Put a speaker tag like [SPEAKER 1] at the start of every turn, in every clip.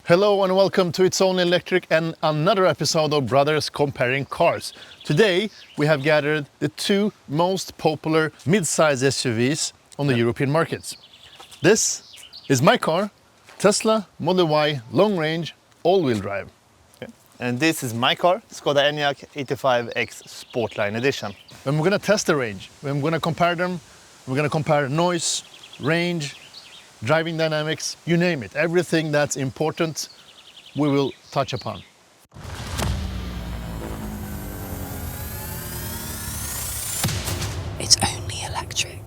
[SPEAKER 1] Hello and welcome to It's Only Electric and another episode of Brothers Comparing Cars. Today we have gathered the two most popular mid-size SUVs on the European markets. This is my car, Tesla Model Y long range all-wheel drive.
[SPEAKER 2] And this is my car, Skoda Enyaq 85X Sportline Edition.
[SPEAKER 1] And we're going to test the range. We're going to compare them. We're going to compare noise, range, driving dynamics, you name it. Everything that's important, we will touch upon.
[SPEAKER 3] It's only electric.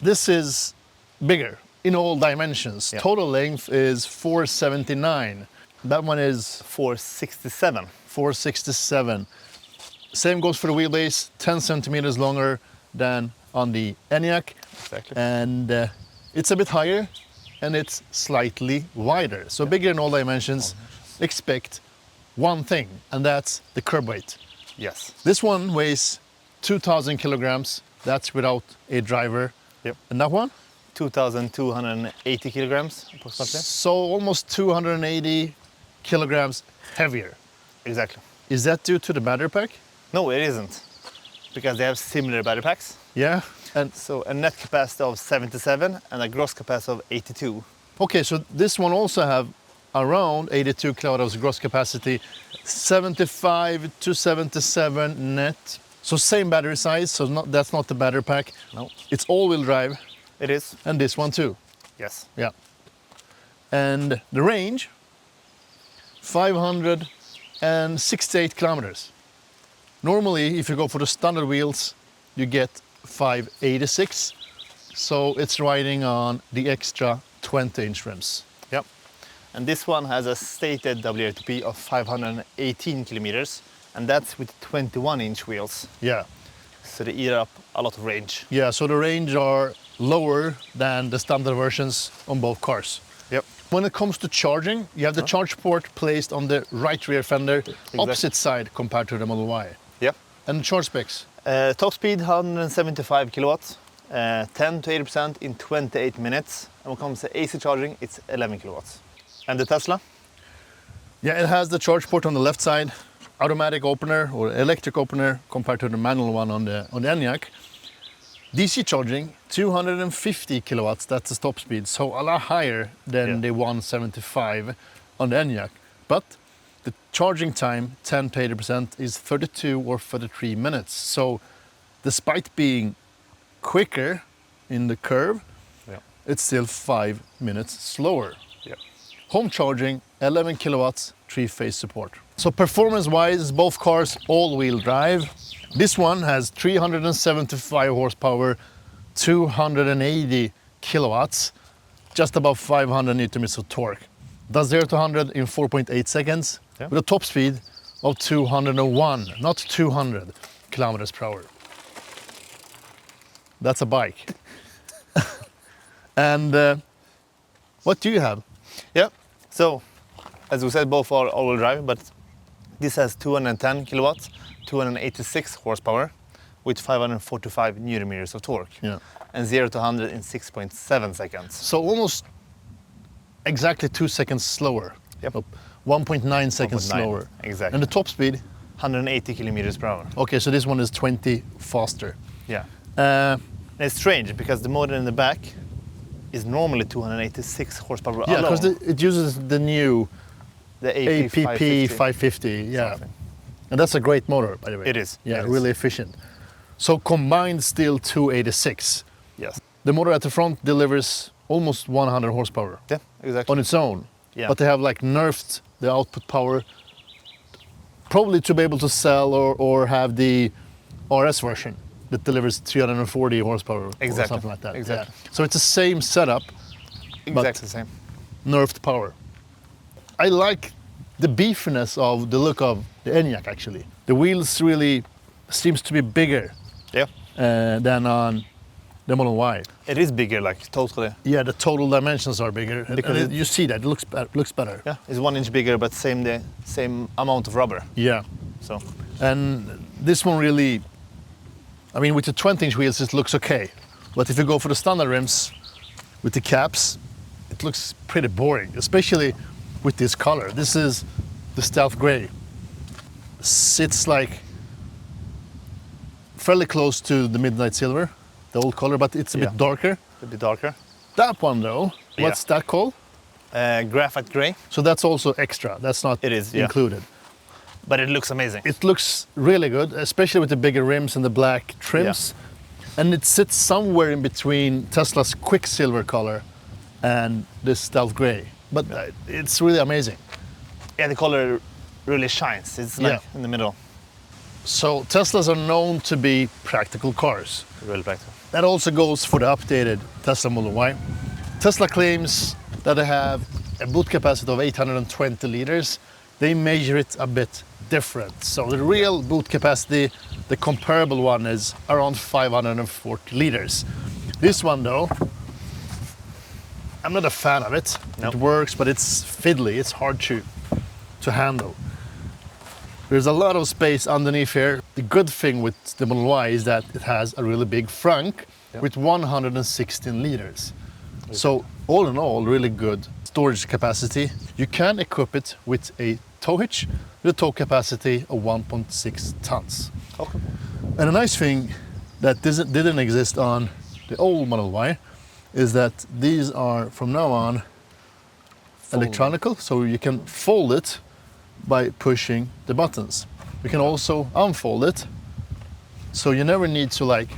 [SPEAKER 1] This is bigger in all dimensions.
[SPEAKER 2] Yeah.
[SPEAKER 1] Total length is 479. That one is
[SPEAKER 2] 467.
[SPEAKER 1] 467. Same goes for the wheelbase, 10 centimeters longer than on the Enyaq.
[SPEAKER 2] Exactly.
[SPEAKER 1] And it's a bit higher and it's slightly wider. So bigger in all dimensions. Expect one thing, and that's the curb weight.
[SPEAKER 2] Yes.
[SPEAKER 1] This one weighs 2,000 kilograms. That's without a driver.
[SPEAKER 2] Yep.
[SPEAKER 1] And that one?
[SPEAKER 2] 2,280 kilograms approximately.
[SPEAKER 1] So almost 280 kilograms heavier.
[SPEAKER 2] Exactly.
[SPEAKER 1] Is that due to the battery pack?
[SPEAKER 2] No, it isn't. Because they have similar battery packs.
[SPEAKER 1] Yeah. And
[SPEAKER 2] So a net capacity of 77 and a gross capacity of 82.
[SPEAKER 1] okay, so this one also have around 82 kilowatts gross capacity, 75 to 77 net. So same battery size, so that's not the battery pack.
[SPEAKER 2] No.
[SPEAKER 1] It's all-wheel drive,
[SPEAKER 2] It is.
[SPEAKER 1] and this one too.
[SPEAKER 2] Yes.
[SPEAKER 1] Yeah. And the range, 568 kilometers. Normally, if you go for the standard wheels, you get 586. So it's riding on the extra 20-inch rims.
[SPEAKER 2] Yep. And this one has a stated WLTP of 518 kilometers, and that's with 21-inch wheels.
[SPEAKER 1] Yeah.
[SPEAKER 2] So they eat up a lot of range.
[SPEAKER 1] Yeah, so the range are lower than the standard versions on both cars.
[SPEAKER 2] Yep.
[SPEAKER 1] When it comes to charging, you have the charge port placed on the right rear fender, opposite side compared to the Model Y.
[SPEAKER 2] Yep.
[SPEAKER 1] And the charge specs?
[SPEAKER 2] Top speed 175 kilowatts, 10 to 80% in 28 minutes. And when it comes to AC charging, it's 11 kilowatts. And the Tesla?
[SPEAKER 1] Yeah, it has the charge port on the left side, automatic opener or electric opener compared to the manual one on the Enyaq. DC charging, 250 kilowatts, that's the top speed, so a lot higher than the 175 on the Enyaq. But the charging time, 10 to 80%, is 32 or 33 minutes. So despite being quicker in the curve, it's still 5 minutes slower. Home charging, 11 kilowatts, 3-phase support. So performance-wise, both cars all-wheel drive. This one has 375 horsepower, 280 kilowatts, just above 500 newton-meters of torque. Does 0 to 100 in 4.8 seconds with a top speed of 201, not 200 kilometers per hour. That's a bike. And what do you have?
[SPEAKER 2] Yeah. So, as we said, both are all-wheel drive, but this has 210 kilowatts, 286 horsepower, with 545 newton meters of torque.
[SPEAKER 1] Yeah.
[SPEAKER 2] And 0 to 100 in 6.7 seconds.
[SPEAKER 1] So almost exactly 2 seconds slower.
[SPEAKER 2] Yep.
[SPEAKER 1] 1.9 seconds
[SPEAKER 2] 1.9,
[SPEAKER 1] slower.
[SPEAKER 2] exactly.
[SPEAKER 1] And the top speed?
[SPEAKER 2] 180 kilometers per hour.
[SPEAKER 1] Okay, so this one is 20 faster.
[SPEAKER 2] Yeah. And it's strange because the motor in the back is normally 286 horsepower
[SPEAKER 1] Yeah,
[SPEAKER 2] alone.
[SPEAKER 1] because it uses the new
[SPEAKER 2] The
[SPEAKER 1] APP 550. Yeah.
[SPEAKER 2] Something.
[SPEAKER 1] And that's a great motor, by the way.
[SPEAKER 2] It is.
[SPEAKER 1] Yeah,
[SPEAKER 2] It is.
[SPEAKER 1] really efficient. So combined still 286.
[SPEAKER 2] Yes.
[SPEAKER 1] The motor at the front delivers almost 100 horsepower
[SPEAKER 2] Yeah, exactly.
[SPEAKER 1] on its own.
[SPEAKER 2] Yeah.
[SPEAKER 1] But they have like nerfed the output power, probably to be able to sell or have the RS version that delivers 340 horsepower or
[SPEAKER 2] Exactly.
[SPEAKER 1] something like that.
[SPEAKER 2] Exactly.
[SPEAKER 1] Yeah. So it's the same setup,
[SPEAKER 2] Exactly the same.
[SPEAKER 1] nerfed power. I like the beefiness of the look of the Enyaq actually. The wheels really seems to be bigger
[SPEAKER 2] Yeah.
[SPEAKER 1] than on the Model Y.
[SPEAKER 2] It is bigger, like totally.
[SPEAKER 1] Yeah, the total dimensions are bigger.
[SPEAKER 2] Because
[SPEAKER 1] And you see that, it looks better.
[SPEAKER 2] Yeah, it's 1 inch bigger, but same amount of rubber.
[SPEAKER 1] Yeah.
[SPEAKER 2] So
[SPEAKER 1] And this one really, I mean, with the 20-inch wheels, it looks okay. But if you go for the standard rims with the caps, it looks pretty boring, especially with this color. This is the stealth gray. It's like fairly close to the midnight silver, the old color, but it's a bit darker.
[SPEAKER 2] A bit darker.
[SPEAKER 1] That one though, what's that called?
[SPEAKER 2] Graphite gray.
[SPEAKER 1] So that's also extra. That's not
[SPEAKER 2] It is, yeah.
[SPEAKER 1] included.
[SPEAKER 2] But it looks amazing.
[SPEAKER 1] It looks really good, especially with the bigger rims and the black trims. And it sits somewhere in between Tesla's Quicksilver color and this stealth gray. But it's really amazing.
[SPEAKER 2] Yeah, the color really shines. It's like in the middle.
[SPEAKER 1] So Teslas are known to be practical cars.
[SPEAKER 2] Really practical.
[SPEAKER 1] That also goes for the updated Tesla Model Y. Tesla claims that they have a boot capacity of 820 liters. They measure it a bit different. So the real boot capacity, the comparable one, is around 540 liters. This one though, I'm not a fan of it.
[SPEAKER 2] Nope.
[SPEAKER 1] It works, but it's fiddly. It's hard to handle. There's a lot of space underneath here. The good thing with the Model Y is that it has a really big frunk with 116 liters. So all in all, really good storage capacity. You can equip it with a tow hitch with a tow capacity of 1.6 tons.
[SPEAKER 2] Okay.
[SPEAKER 1] And a nice thing that didn't exist on the old Model Y is that these are from now on electronical, so you can fold it by pushing the buttons. You can also unfold it, so you never need to like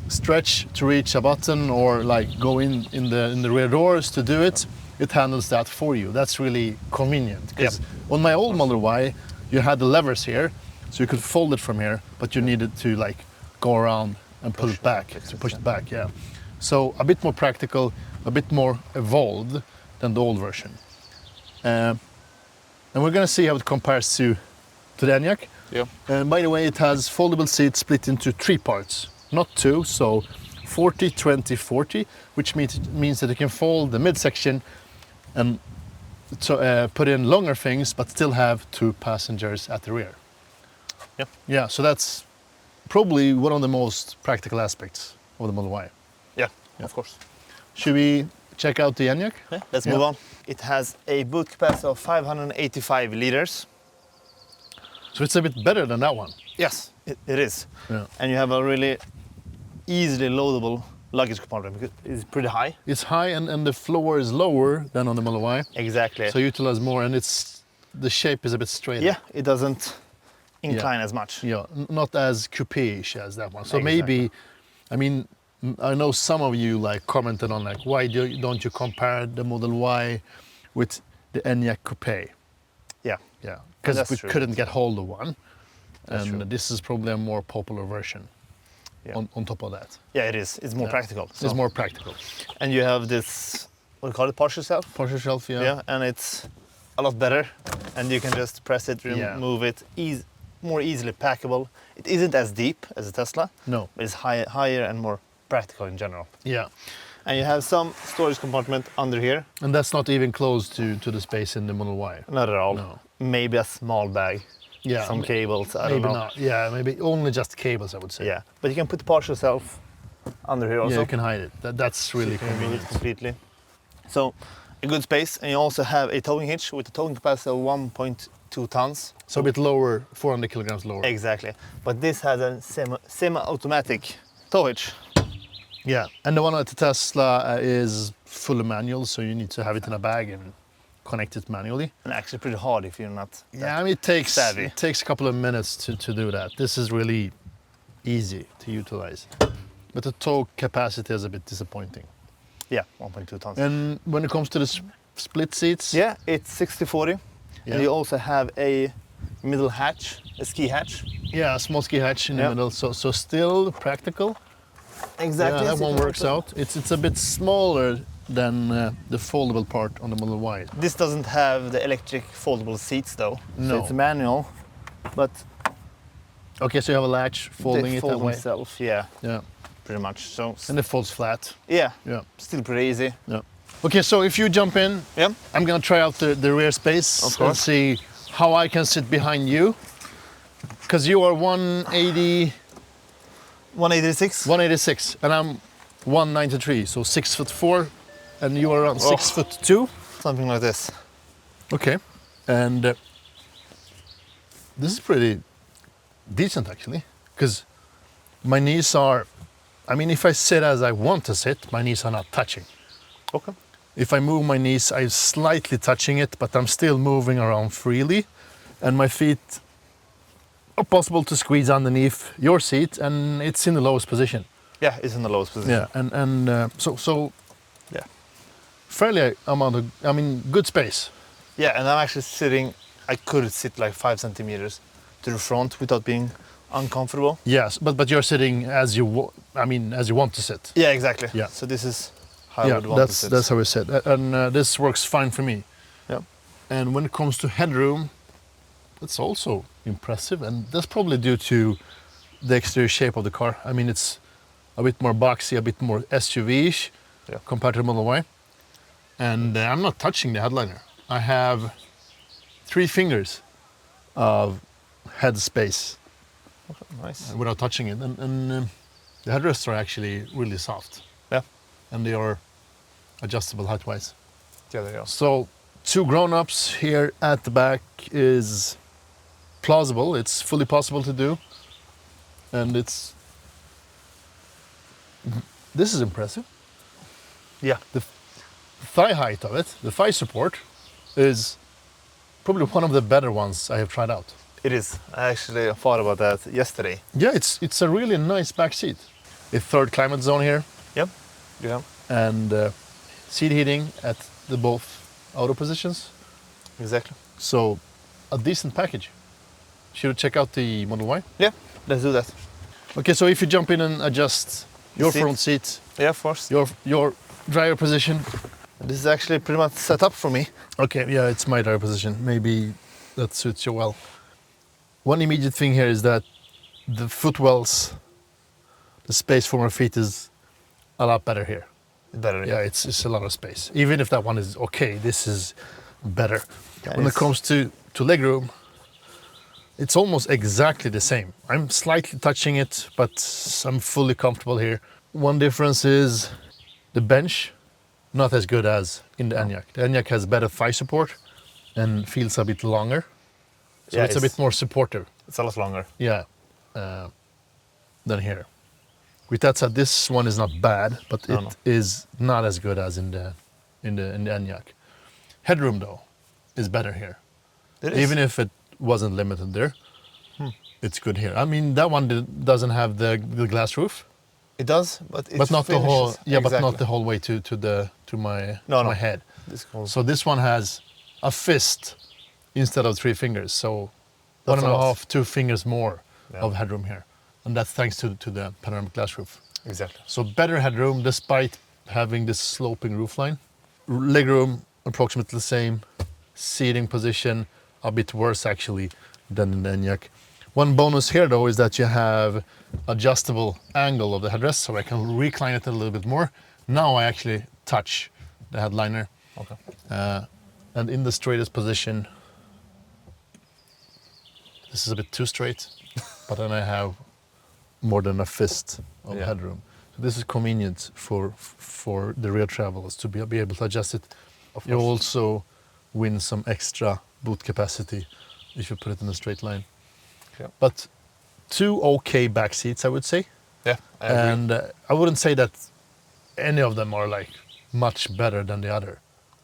[SPEAKER 1] stretch to reach a button or like go in the rear doors to do it. It handles that for you. That's really convenient, because on my old Model Y you had the levers here, so you could fold it from here, but you needed to like go around and pull it back to push it back. Yeah, so a bit more practical, a bit more evolved than the old version. And we're gonna see how it compares to the Enyaq.
[SPEAKER 2] Yeah.
[SPEAKER 1] And by the way, it has foldable seats split into 3 parts, not 2, so 40, 20, 40, which means that you can fold the midsection and put in longer things, but still have 2 passengers at the rear.
[SPEAKER 2] Yeah.
[SPEAKER 1] Yeah, so that's probably one of the most practical aspects of the Model Y.
[SPEAKER 2] Yeah, of course.
[SPEAKER 1] Should we check out the Enyaq?
[SPEAKER 2] Yeah, let's move on. It has a boot capacity of 585 liters.
[SPEAKER 1] So it's a bit better than that one.
[SPEAKER 2] Yes, it is.
[SPEAKER 1] Yeah.
[SPEAKER 2] And you have a really easily loadable luggage compartment because it's pretty high.
[SPEAKER 1] It's high and the floor is lower than on the Model Y.
[SPEAKER 2] Exactly.
[SPEAKER 1] So you utilize more, and the shape is a bit straighter.
[SPEAKER 2] Yeah, it doesn't incline as much.
[SPEAKER 1] Yeah, not as coupe-ish as that one. So
[SPEAKER 2] Exactly.
[SPEAKER 1] maybe, I mean, I know some of you like commented on like, why don't you compare the Model Y with the Enyaq Coupe?
[SPEAKER 2] Yeah.
[SPEAKER 1] Yeah, because
[SPEAKER 2] that's
[SPEAKER 1] we
[SPEAKER 2] true.
[SPEAKER 1] couldn't get hold of one,
[SPEAKER 2] That's
[SPEAKER 1] and
[SPEAKER 2] true.
[SPEAKER 1] this is probably a more popular version.
[SPEAKER 2] Yeah.
[SPEAKER 1] On top of that,
[SPEAKER 2] Yeah, it is. It's more practical.
[SPEAKER 1] it's more practical.
[SPEAKER 2] And you have this, what do you call it, partial shelf?
[SPEAKER 1] Partial shelf, yeah.
[SPEAKER 2] Yeah, and it's a lot better. And you can just press it, remove it, more easily packable. It isn't as deep as a Tesla,
[SPEAKER 1] No,
[SPEAKER 2] but it's higher and more practical in general.
[SPEAKER 1] yeah.
[SPEAKER 2] And you have some storage compartment under here.
[SPEAKER 1] And that's not even close to the space in the Model Y.
[SPEAKER 2] Not at all.
[SPEAKER 1] No.
[SPEAKER 2] Maybe a small bag.
[SPEAKER 1] Yeah,
[SPEAKER 2] Some cables, I don't
[SPEAKER 1] maybe
[SPEAKER 2] know.
[SPEAKER 1] not. Yeah, maybe only just cables, I would say.
[SPEAKER 2] Yeah, but you can put the partial shelf under here also.
[SPEAKER 1] Yeah, you can hide it. That's really
[SPEAKER 2] You can remove
[SPEAKER 1] convenient.
[SPEAKER 2] it completely. So a good space, and you also have a towing hitch with a towing capacity of 1.2 tons.
[SPEAKER 1] So a bit lower, 400 kilograms lower.
[SPEAKER 2] Exactly. But this has a semi-automatic tow hitch.
[SPEAKER 1] Yeah, and the one at the Tesla is fully manual, so you need to have it in a bag and connect it manually.
[SPEAKER 2] And actually pretty hard if you're not
[SPEAKER 1] Yeah, I mean, it
[SPEAKER 2] savvy.
[SPEAKER 1] takes a couple of minutes to do that. This is really easy to utilize. But the tow capacity is a bit disappointing.
[SPEAKER 2] Yeah, 1.2 tons.
[SPEAKER 1] And when it comes to the split seats,
[SPEAKER 2] Yeah, it's 60/40.
[SPEAKER 1] Yeah.
[SPEAKER 2] And you also have a middle hatch, a ski hatch.
[SPEAKER 1] yeah, a small ski hatch in
[SPEAKER 2] Yeah.
[SPEAKER 1] the middle, so still practical.
[SPEAKER 2] Exactly.
[SPEAKER 1] Yeah, that one works out. It's a bit smaller than the foldable part on the Model Y.
[SPEAKER 2] This doesn't have the electric foldable seats though.
[SPEAKER 1] No.
[SPEAKER 2] So it's manual, but
[SPEAKER 1] Okay, so you have a latch folding
[SPEAKER 2] they
[SPEAKER 1] it
[SPEAKER 2] fold
[SPEAKER 1] that way.
[SPEAKER 2] themselves. Yeah,
[SPEAKER 1] Yeah,
[SPEAKER 2] pretty much. So
[SPEAKER 1] and it folds flat.
[SPEAKER 2] yeah,
[SPEAKER 1] Yeah,
[SPEAKER 2] still pretty easy.
[SPEAKER 1] yeah. Okay, so if you jump in,
[SPEAKER 2] Yeah.
[SPEAKER 1] I'm gonna try out the rear space
[SPEAKER 2] Of
[SPEAKER 1] and
[SPEAKER 2] course.
[SPEAKER 1] see how I can sit behind you. because you are 180,
[SPEAKER 2] 186.
[SPEAKER 1] 186, and I'm 193, so 6'4", and you are around 6'2".
[SPEAKER 2] Something like this.
[SPEAKER 1] Okay, and this is pretty decent actually, because my knees are, I mean, if I sit as I want to sit, my knees are not touching.
[SPEAKER 2] Okay.
[SPEAKER 1] If I move my knees, I'm slightly touching it, but I'm still moving around freely, and my feet are possible to squeeze underneath your seat, and it's in the lowest position.
[SPEAKER 2] Yeah, it's in the lowest position.
[SPEAKER 1] Yeah, and so
[SPEAKER 2] Yeah.
[SPEAKER 1] fairly amount of, I mean, good space.
[SPEAKER 2] Yeah, and I'm actually sitting, I could sit like 5 centimeters to the front without being uncomfortable.
[SPEAKER 1] Yes, but you're sitting as you, as you want to sit.
[SPEAKER 2] Yeah, exactly.
[SPEAKER 1] Yeah.
[SPEAKER 2] So this is how I
[SPEAKER 1] Yeah,
[SPEAKER 2] would want to sit.
[SPEAKER 1] that's how we sit, and this works fine for me.
[SPEAKER 2] Yeah.
[SPEAKER 1] And when it comes to headroom, that's also impressive, and that's probably due to the exterior shape of the car. I mean, it's a bit more boxy, a bit more SUV-ish compared to the Model Y. And I'm not touching the headliner. I have 3 fingers of head space
[SPEAKER 2] Nice.
[SPEAKER 1] without touching it, and the headrests are actually really soft.
[SPEAKER 2] Yeah.
[SPEAKER 1] And they are adjustable height-wise.
[SPEAKER 2] Yeah, there you go.
[SPEAKER 1] So 2 grown-ups here at the back is plausible. It's fully possible to do, and this is impressive.
[SPEAKER 2] Yeah.
[SPEAKER 1] The thigh height of it, the thigh support, is probably one of the better ones I have tried out.
[SPEAKER 2] It is. I actually thought about that yesterday.
[SPEAKER 1] Yeah, it's a really nice back seat. A 3rd climate zone here,
[SPEAKER 2] Yep. Yeah.
[SPEAKER 1] and seat heating at the both auto positions.
[SPEAKER 2] Exactly.
[SPEAKER 1] So a decent package. Should we check out the Model Y?
[SPEAKER 2] Yeah, let's do that.
[SPEAKER 1] Okay, so if you jump in and adjust your
[SPEAKER 2] Seat.
[SPEAKER 1] front seat,
[SPEAKER 2] Yeah, of course.
[SPEAKER 1] your driver position.
[SPEAKER 2] This is actually pretty much set up for me.
[SPEAKER 1] Okay, yeah, it's my driver position. Maybe that suits you well. One immediate thing here is that the footwells, the space for my feet is a lot better here.
[SPEAKER 2] Better.
[SPEAKER 1] Yeah, it's a lot of space. Even if that one is okay, this is better.
[SPEAKER 2] Yeah,
[SPEAKER 1] When it
[SPEAKER 2] it's-
[SPEAKER 1] comes to legroom, it's almost exactly the same. I'm slightly touching it, but I'm fully comfortable here. One difference is the bench, not as good as in the Enyaq. The Enyaq has better thigh support and feels a bit longer. So
[SPEAKER 2] Yeah,
[SPEAKER 1] it's a bit more supportive.
[SPEAKER 2] It's a lot longer.
[SPEAKER 1] Yeah, than here. With that said, this one is not bad, but
[SPEAKER 2] No,
[SPEAKER 1] it is not as good as in the Enyaq. Headroom though is better here.
[SPEAKER 2] It is.
[SPEAKER 1] Even if it wasn't limited there, it's good here. I mean, that one doesn't have the glass roof,
[SPEAKER 2] It does, but it
[SPEAKER 1] but not the whole.
[SPEAKER 2] finishes-
[SPEAKER 1] Yeah, but
[SPEAKER 2] Exactly.
[SPEAKER 1] not the whole way to my
[SPEAKER 2] No, no.
[SPEAKER 1] my head.
[SPEAKER 2] This goes.
[SPEAKER 1] So this one has a fist instead of 3 fingers. So
[SPEAKER 2] That's a lot.
[SPEAKER 1] 1.5, 2 fingers more
[SPEAKER 2] Yeah.
[SPEAKER 1] of headroom here, and that's thanks to the panoramic glass roof.
[SPEAKER 2] Exactly.
[SPEAKER 1] So better headroom despite having this sloping roofline. Legroom approximately the same. Seating position a bit worse actually than in the Enyaq. One bonus here though is that you have adjustable angle of the headrest, so I can recline it a little bit more. Now I actually touch the headliner,
[SPEAKER 2] Okay.
[SPEAKER 1] and in the straightest position, this is a bit too straight, but then I have more than a fist of
[SPEAKER 2] Yeah.
[SPEAKER 1] headroom. So this is convenient for the rear travelers to be able to adjust it.
[SPEAKER 2] Of
[SPEAKER 1] You
[SPEAKER 2] course.
[SPEAKER 1] also win some extra boot capacity if you put it in a straight line.
[SPEAKER 2] Yeah.
[SPEAKER 1] But 2 okay back seats, I would say.
[SPEAKER 2] Yeah, I agree.
[SPEAKER 1] And I wouldn't say that any of them are like much better than the other.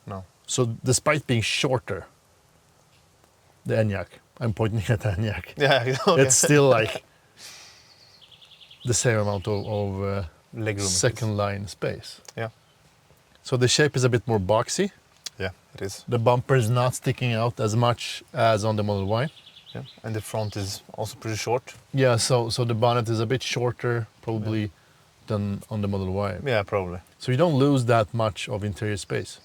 [SPEAKER 2] No.
[SPEAKER 1] So despite being shorter, the Enyaq, I'm pointing at the Enyaq,
[SPEAKER 2] Yeah, okay.
[SPEAKER 1] it's still like the same amount of
[SPEAKER 2] Legroom.
[SPEAKER 1] second line space.
[SPEAKER 2] Yeah.
[SPEAKER 1] So the shape is a bit more boxy.
[SPEAKER 2] Yeah, it is.
[SPEAKER 1] The bumper is not sticking out as much as on the Model Y.
[SPEAKER 2] Yeah. And the front is also pretty short.
[SPEAKER 1] Yeah, so the bonnet is a bit shorter probably than on the Model Y.
[SPEAKER 2] Yeah, probably.
[SPEAKER 1] So you don't lose that much of interior space.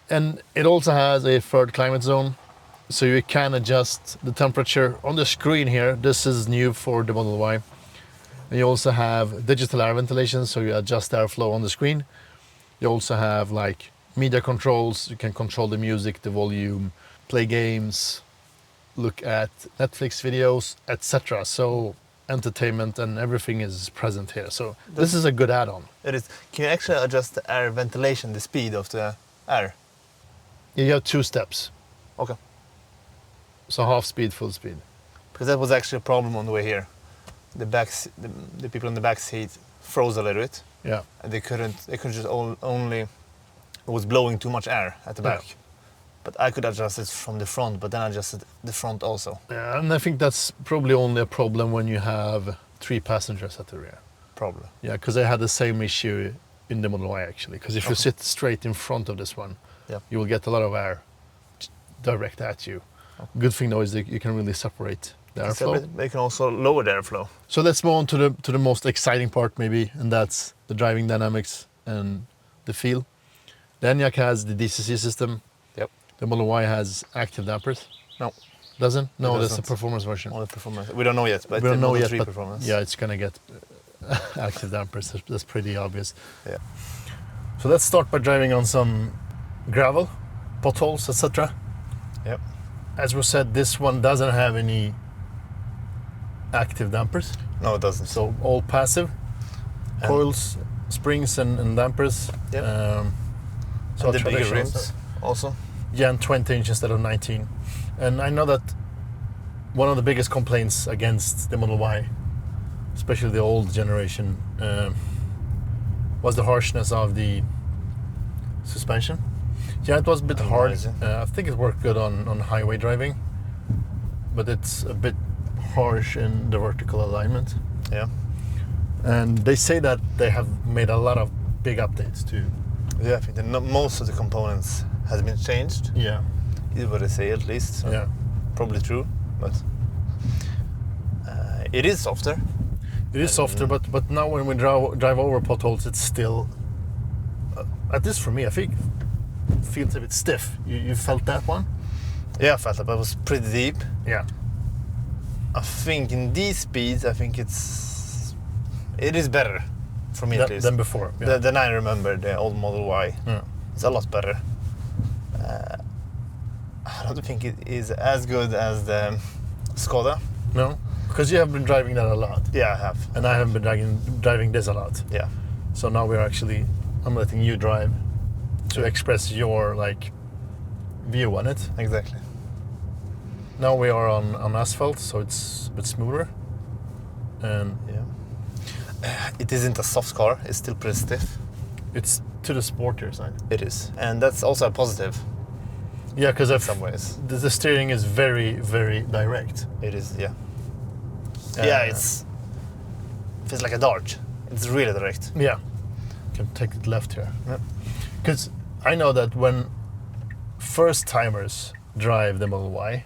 [SPEAKER 1] And it also has a 3rd climate zone, so you can adjust the temperature on the screen here. This is new for the Model Y. And you also have digital air ventilation, so you adjust airflow on the screen. You also have like media controls. You can control the music, the volume, play games, look at Netflix videos, etc. So entertainment and everything is present here. So this is a good add-on.
[SPEAKER 2] It is. Can you actually adjust the air ventilation, the speed of the air?
[SPEAKER 1] You have 2 steps.
[SPEAKER 2] Okay.
[SPEAKER 1] So half speed, full speed.
[SPEAKER 2] Because that was actually a problem on the way here. The people in the back seat froze a little bit,
[SPEAKER 1] Yeah.
[SPEAKER 2] and they couldn't just only, it was blowing too much air at the back.
[SPEAKER 1] Yeah.
[SPEAKER 2] But I could adjust it from the front, but then I adjusted the front also.
[SPEAKER 1] Yeah, and I think that's probably only a problem when you have 3 passengers at the rear.
[SPEAKER 2] Probably.
[SPEAKER 1] Yeah, because I had the same issue in the Model Y actually. Because if you sit straight in front of this one,
[SPEAKER 2] Yeah.
[SPEAKER 1] you will get a lot of air direct at you. Good thing though is that you can really separate the airflow.
[SPEAKER 2] They can also lower the airflow.
[SPEAKER 1] So let's move on to the most exciting part maybe, and that's the driving dynamics and the feel. The Enyaq has the DCC system.
[SPEAKER 2] Yep.
[SPEAKER 1] The Model Y has active dampers.
[SPEAKER 2] No.
[SPEAKER 1] Doesn't? No, that's the
[SPEAKER 2] doesn't.
[SPEAKER 1] performance version.
[SPEAKER 2] Only performance. We don't know yet, but
[SPEAKER 1] We don't know
[SPEAKER 2] Model
[SPEAKER 1] yet,
[SPEAKER 2] 3
[SPEAKER 1] but
[SPEAKER 2] performance.
[SPEAKER 1] yeah, it's gonna get active dampers. That's pretty obvious.
[SPEAKER 2] Yeah.
[SPEAKER 1] So let's start by driving on some gravel, potholes, etc.
[SPEAKER 2] Yep.
[SPEAKER 1] As we said, this one doesn't have any active dampers,
[SPEAKER 2] No, it doesn't.
[SPEAKER 1] so all passive.
[SPEAKER 2] And-
[SPEAKER 1] Coils, springs, and dampers.
[SPEAKER 2] Yep.
[SPEAKER 1] So
[SPEAKER 2] And the bigger
[SPEAKER 1] traditional
[SPEAKER 2] rims
[SPEAKER 1] stuff.
[SPEAKER 2] also.
[SPEAKER 1] Yeah, and 20 inch instead of 19. And I know that one of the biggest complaints against the Model Y, especially the old generation, was the harshness of the suspension. Yeah, it was a bit hard.
[SPEAKER 2] Amazing.
[SPEAKER 1] I think it worked good on highway driving, but it's a bit harsh in the vertical alignment.
[SPEAKER 2] Yeah.
[SPEAKER 1] And they say that they have made a lot of big updates too.
[SPEAKER 2] Yeah, I think most of the components has been changed.
[SPEAKER 1] Yeah,
[SPEAKER 2] Is what they say at least. So
[SPEAKER 1] yeah.
[SPEAKER 2] Probably true, but it is softer.
[SPEAKER 1] It is softer, but now when we drive over potholes, it's still, at least for me, I think it feels a bit stiff. You felt that one?
[SPEAKER 2] Yeah, I felt it, but it was pretty deep.
[SPEAKER 1] Yeah.
[SPEAKER 2] I think in these speeds, I think it is better for me at least
[SPEAKER 1] Than before. Yeah.
[SPEAKER 2] Than I remember the old Model Y.
[SPEAKER 1] Yeah.
[SPEAKER 2] It's a lot better. I don't think it is as good as the Skoda.
[SPEAKER 1] No? Because you have been driving that a lot,
[SPEAKER 2] Yeah, I have.
[SPEAKER 1] and I haven't been driving this a lot.
[SPEAKER 2] Yeah.
[SPEAKER 1] So now I'm letting you drive to express your view on it.
[SPEAKER 2] Exactly.
[SPEAKER 1] Now we are on asphalt, so it's a bit smoother. And
[SPEAKER 2] Yeah. It isn't a soft car. It's still pretty stiff.
[SPEAKER 1] it's to the sportier side.
[SPEAKER 2] It is, and that's also a positive
[SPEAKER 1] Yeah, because
[SPEAKER 2] in some ways.
[SPEAKER 1] the steering is very, very direct.
[SPEAKER 2] It is, yeah. Yeah, it feels like a dart. It's really direct.
[SPEAKER 1] Yeah. Can take it left here.
[SPEAKER 2] Yeah.
[SPEAKER 1] Because I know that when first timers drive the Model Y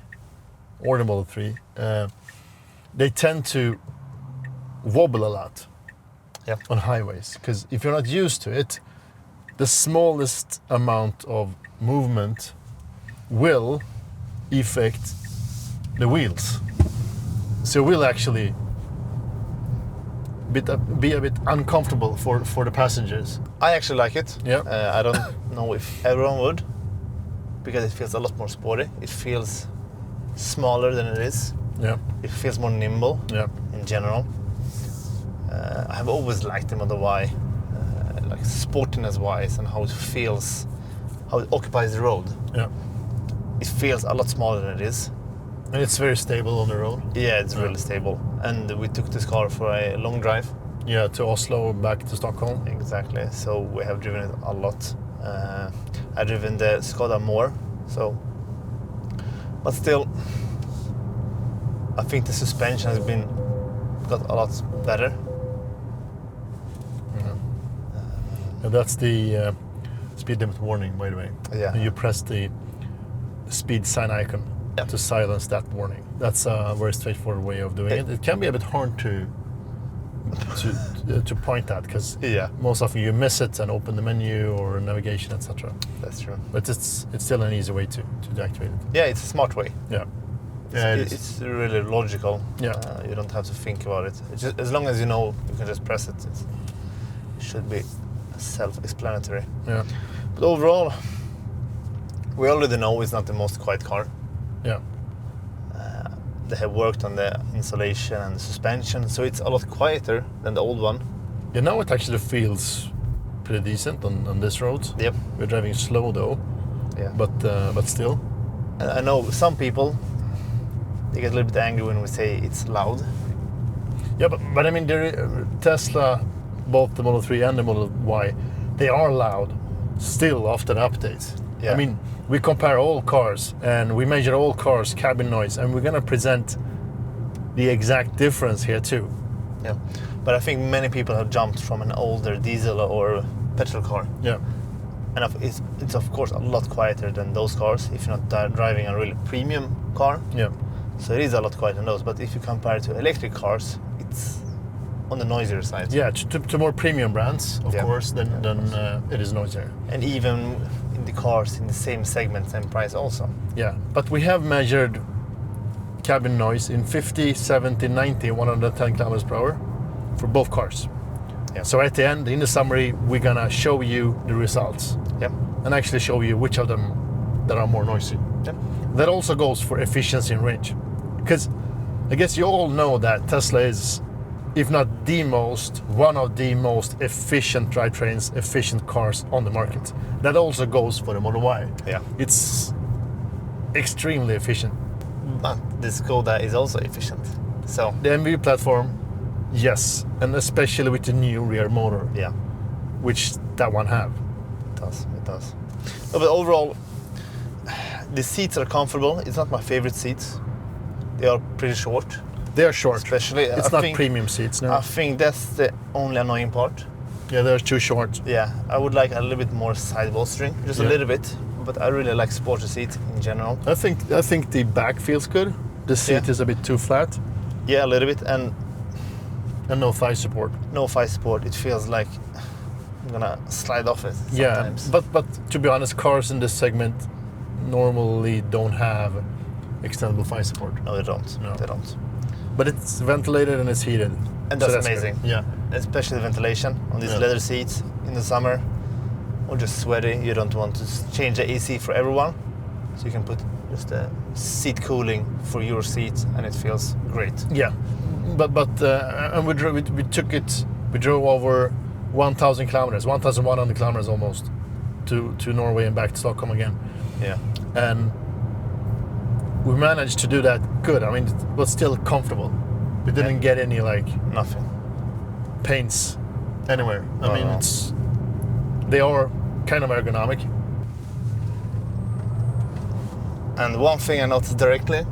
[SPEAKER 1] or the Model 3, they tend to wobble a lot
[SPEAKER 2] Yeah.
[SPEAKER 1] on highways. Because if you're not used to it, the smallest amount of movement will affect the wheels. So it will actually be a bit uncomfortable for the passengers.
[SPEAKER 2] I actually like it.
[SPEAKER 1] Yeah.
[SPEAKER 2] I don't know if everyone would, because it feels a lot more sporty. It feels smaller than it is.
[SPEAKER 1] Yeah,
[SPEAKER 2] It feels more nimble
[SPEAKER 1] yeah,
[SPEAKER 2] in general. I have always liked the Model Y, like sportiness wise, and how it feels, how it occupies the road.
[SPEAKER 1] yeah.
[SPEAKER 2] It feels a lot smaller than it is.
[SPEAKER 1] And it's very stable on the road.
[SPEAKER 2] Yeah, it's
[SPEAKER 1] Yeah.
[SPEAKER 2] really stable. And we took this car for a long drive.
[SPEAKER 1] Yeah, to Oslo, back to Stockholm.
[SPEAKER 2] Exactly. So we have driven it a lot. I've driven the Skoda more. So, but still, I think the suspension has got a lot better.
[SPEAKER 1] And that's the speed limit warning, by the way.
[SPEAKER 2] Yeah.
[SPEAKER 1] And you press the speed sign icon
[SPEAKER 2] Yeah.
[SPEAKER 1] to silence that warning. That's a very straightforward way of doing it. It can be a bit hard to point at, because
[SPEAKER 2] Yeah,
[SPEAKER 1] most often you miss it and open the menu or navigation, etc.
[SPEAKER 2] that's true.
[SPEAKER 1] But it's still an easy way to deactivate it.
[SPEAKER 2] Yeah, it's a smart way.
[SPEAKER 1] Yeah. Yeah, it is.
[SPEAKER 2] It's really logical.
[SPEAKER 1] Yeah.
[SPEAKER 2] You don't have to think about it. It's just, as long as you know, you can just press it. It should be self-explanatory.
[SPEAKER 1] Yeah.
[SPEAKER 2] But overall, we already know it's not the most quiet car.
[SPEAKER 1] Yeah.
[SPEAKER 2] They have worked on the insulation and the suspension, so it's a lot quieter than the old one.
[SPEAKER 1] Yeah, now it actually feels pretty decent on this road.
[SPEAKER 2] Yep.
[SPEAKER 1] We're driving slow though,
[SPEAKER 2] Yeah.
[SPEAKER 1] but still.
[SPEAKER 2] And I know some people, they get a little bit angry when we say it's loud.
[SPEAKER 1] Yeah, but I mean, Tesla, both the Model 3 and the Model Y, they are loud still after the updates.
[SPEAKER 2] Yeah.
[SPEAKER 1] I mean, we compare all cars and we measure all cars' cabin noise, and we're gonna present the exact difference here too.
[SPEAKER 2] Yeah. But I think many people have jumped from an older diesel or petrol car.
[SPEAKER 1] Yeah.
[SPEAKER 2] And it's of course a lot quieter than those cars if you're not driving a really premium car.
[SPEAKER 1] Yeah.
[SPEAKER 2] So it is a lot quieter than those. But if you compare it to electric cars, it's on the noisier side.
[SPEAKER 1] Yeah, to more premium brands, of course, then it is noisier.
[SPEAKER 2] And even in the cars in the same segment, same price also.
[SPEAKER 1] Yeah, but we have measured cabin noise in 50, 70, 90, 110 kilometers per hour for both cars.
[SPEAKER 2] Yeah.
[SPEAKER 1] So at the end, in the summary, we're gonna show you the results
[SPEAKER 2] Yeah.
[SPEAKER 1] and actually show you which of them that are more noisy.
[SPEAKER 2] Yeah.
[SPEAKER 1] That also goes for efficiency and range. Because I guess you all know that Tesla is, if not one of the most efficient drivetrains, efficient cars on the market. That also goes for the Model Y.
[SPEAKER 2] Yeah.
[SPEAKER 1] It's extremely efficient.
[SPEAKER 2] But the Skoda is also efficient. So
[SPEAKER 1] The MV platform, yes, and especially with the new rear motor,
[SPEAKER 2] yeah,
[SPEAKER 1] which that one have.
[SPEAKER 2] it does. It does. No, but overall, the seats are comfortable. It's not my favorite seats. They are pretty short.
[SPEAKER 1] They are short.
[SPEAKER 2] Especially,
[SPEAKER 1] It's not premium seats, no.
[SPEAKER 2] I think that's the only annoying part.
[SPEAKER 1] Yeah, they're too short.
[SPEAKER 2] Yeah, I would like a little bit more side bolstering, just a
[SPEAKER 1] Yeah.
[SPEAKER 2] little bit. But I really like sporty seats in general.
[SPEAKER 1] I think the back feels good. The seat
[SPEAKER 2] Yeah.
[SPEAKER 1] is a bit too flat,
[SPEAKER 2] Yeah, a little bit, and
[SPEAKER 1] and no thigh support.
[SPEAKER 2] no thigh support. It feels like I'm gonna slide off it sometimes.
[SPEAKER 1] Yeah, but to be honest, cars in this segment normally don't have extendable thigh support.
[SPEAKER 2] No, they don't.
[SPEAKER 1] No.
[SPEAKER 2] They don't.
[SPEAKER 1] But it's ventilated and it's heated.
[SPEAKER 2] And
[SPEAKER 1] So
[SPEAKER 2] that's
[SPEAKER 1] good.
[SPEAKER 2] amazing.
[SPEAKER 1] Yeah.
[SPEAKER 2] Especially the ventilation on these
[SPEAKER 1] Yeah.
[SPEAKER 2] leather seats in the summer, or just sweaty. You don't want to change the AC for everyone, so you can put just a seat cooling for your seat, and it feels great.
[SPEAKER 1] Yeah, but and we took it. We drove over 1,000 kilometers, 1,100 kilometers almost, to Norway and back to Stockholm again,
[SPEAKER 2] Yeah.
[SPEAKER 1] and we managed to do that good. I mean, it was still comfortable. We didn't get any like
[SPEAKER 2] Nothing.
[SPEAKER 1] pains anywhere. I
[SPEAKER 2] No,
[SPEAKER 1] mean,
[SPEAKER 2] no.
[SPEAKER 1] they are kind of ergonomic.
[SPEAKER 2] And one thing I noticed directly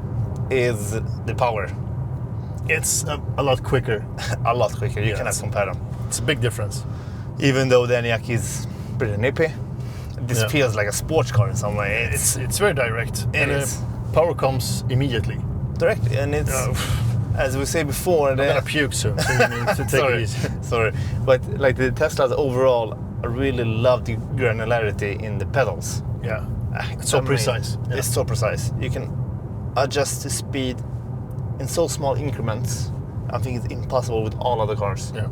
[SPEAKER 2] is the power.
[SPEAKER 1] It's a lot quicker.
[SPEAKER 2] A lot quicker. You
[SPEAKER 1] Yes.
[SPEAKER 2] cannot compare them.
[SPEAKER 1] It's a big difference.
[SPEAKER 2] Even though the Enyaq is pretty nippy, this
[SPEAKER 1] Yeah.
[SPEAKER 2] feels like a sports car in some way.
[SPEAKER 1] It's very direct.
[SPEAKER 2] It
[SPEAKER 1] and
[SPEAKER 2] is.
[SPEAKER 1] Power comes immediately.
[SPEAKER 2] directly, and it's as we say before.
[SPEAKER 1] I'm gonna puke soon, so you need to take
[SPEAKER 2] sorry,
[SPEAKER 1] it easy.
[SPEAKER 2] sorry, but like the Teslas overall, I really love the granularity in the pedals.
[SPEAKER 1] Yeah, it's so precise. Yeah.
[SPEAKER 2] It's so precise. You can adjust the speed in so small increments. I think it's impossible with all other cars.
[SPEAKER 1] Yeah.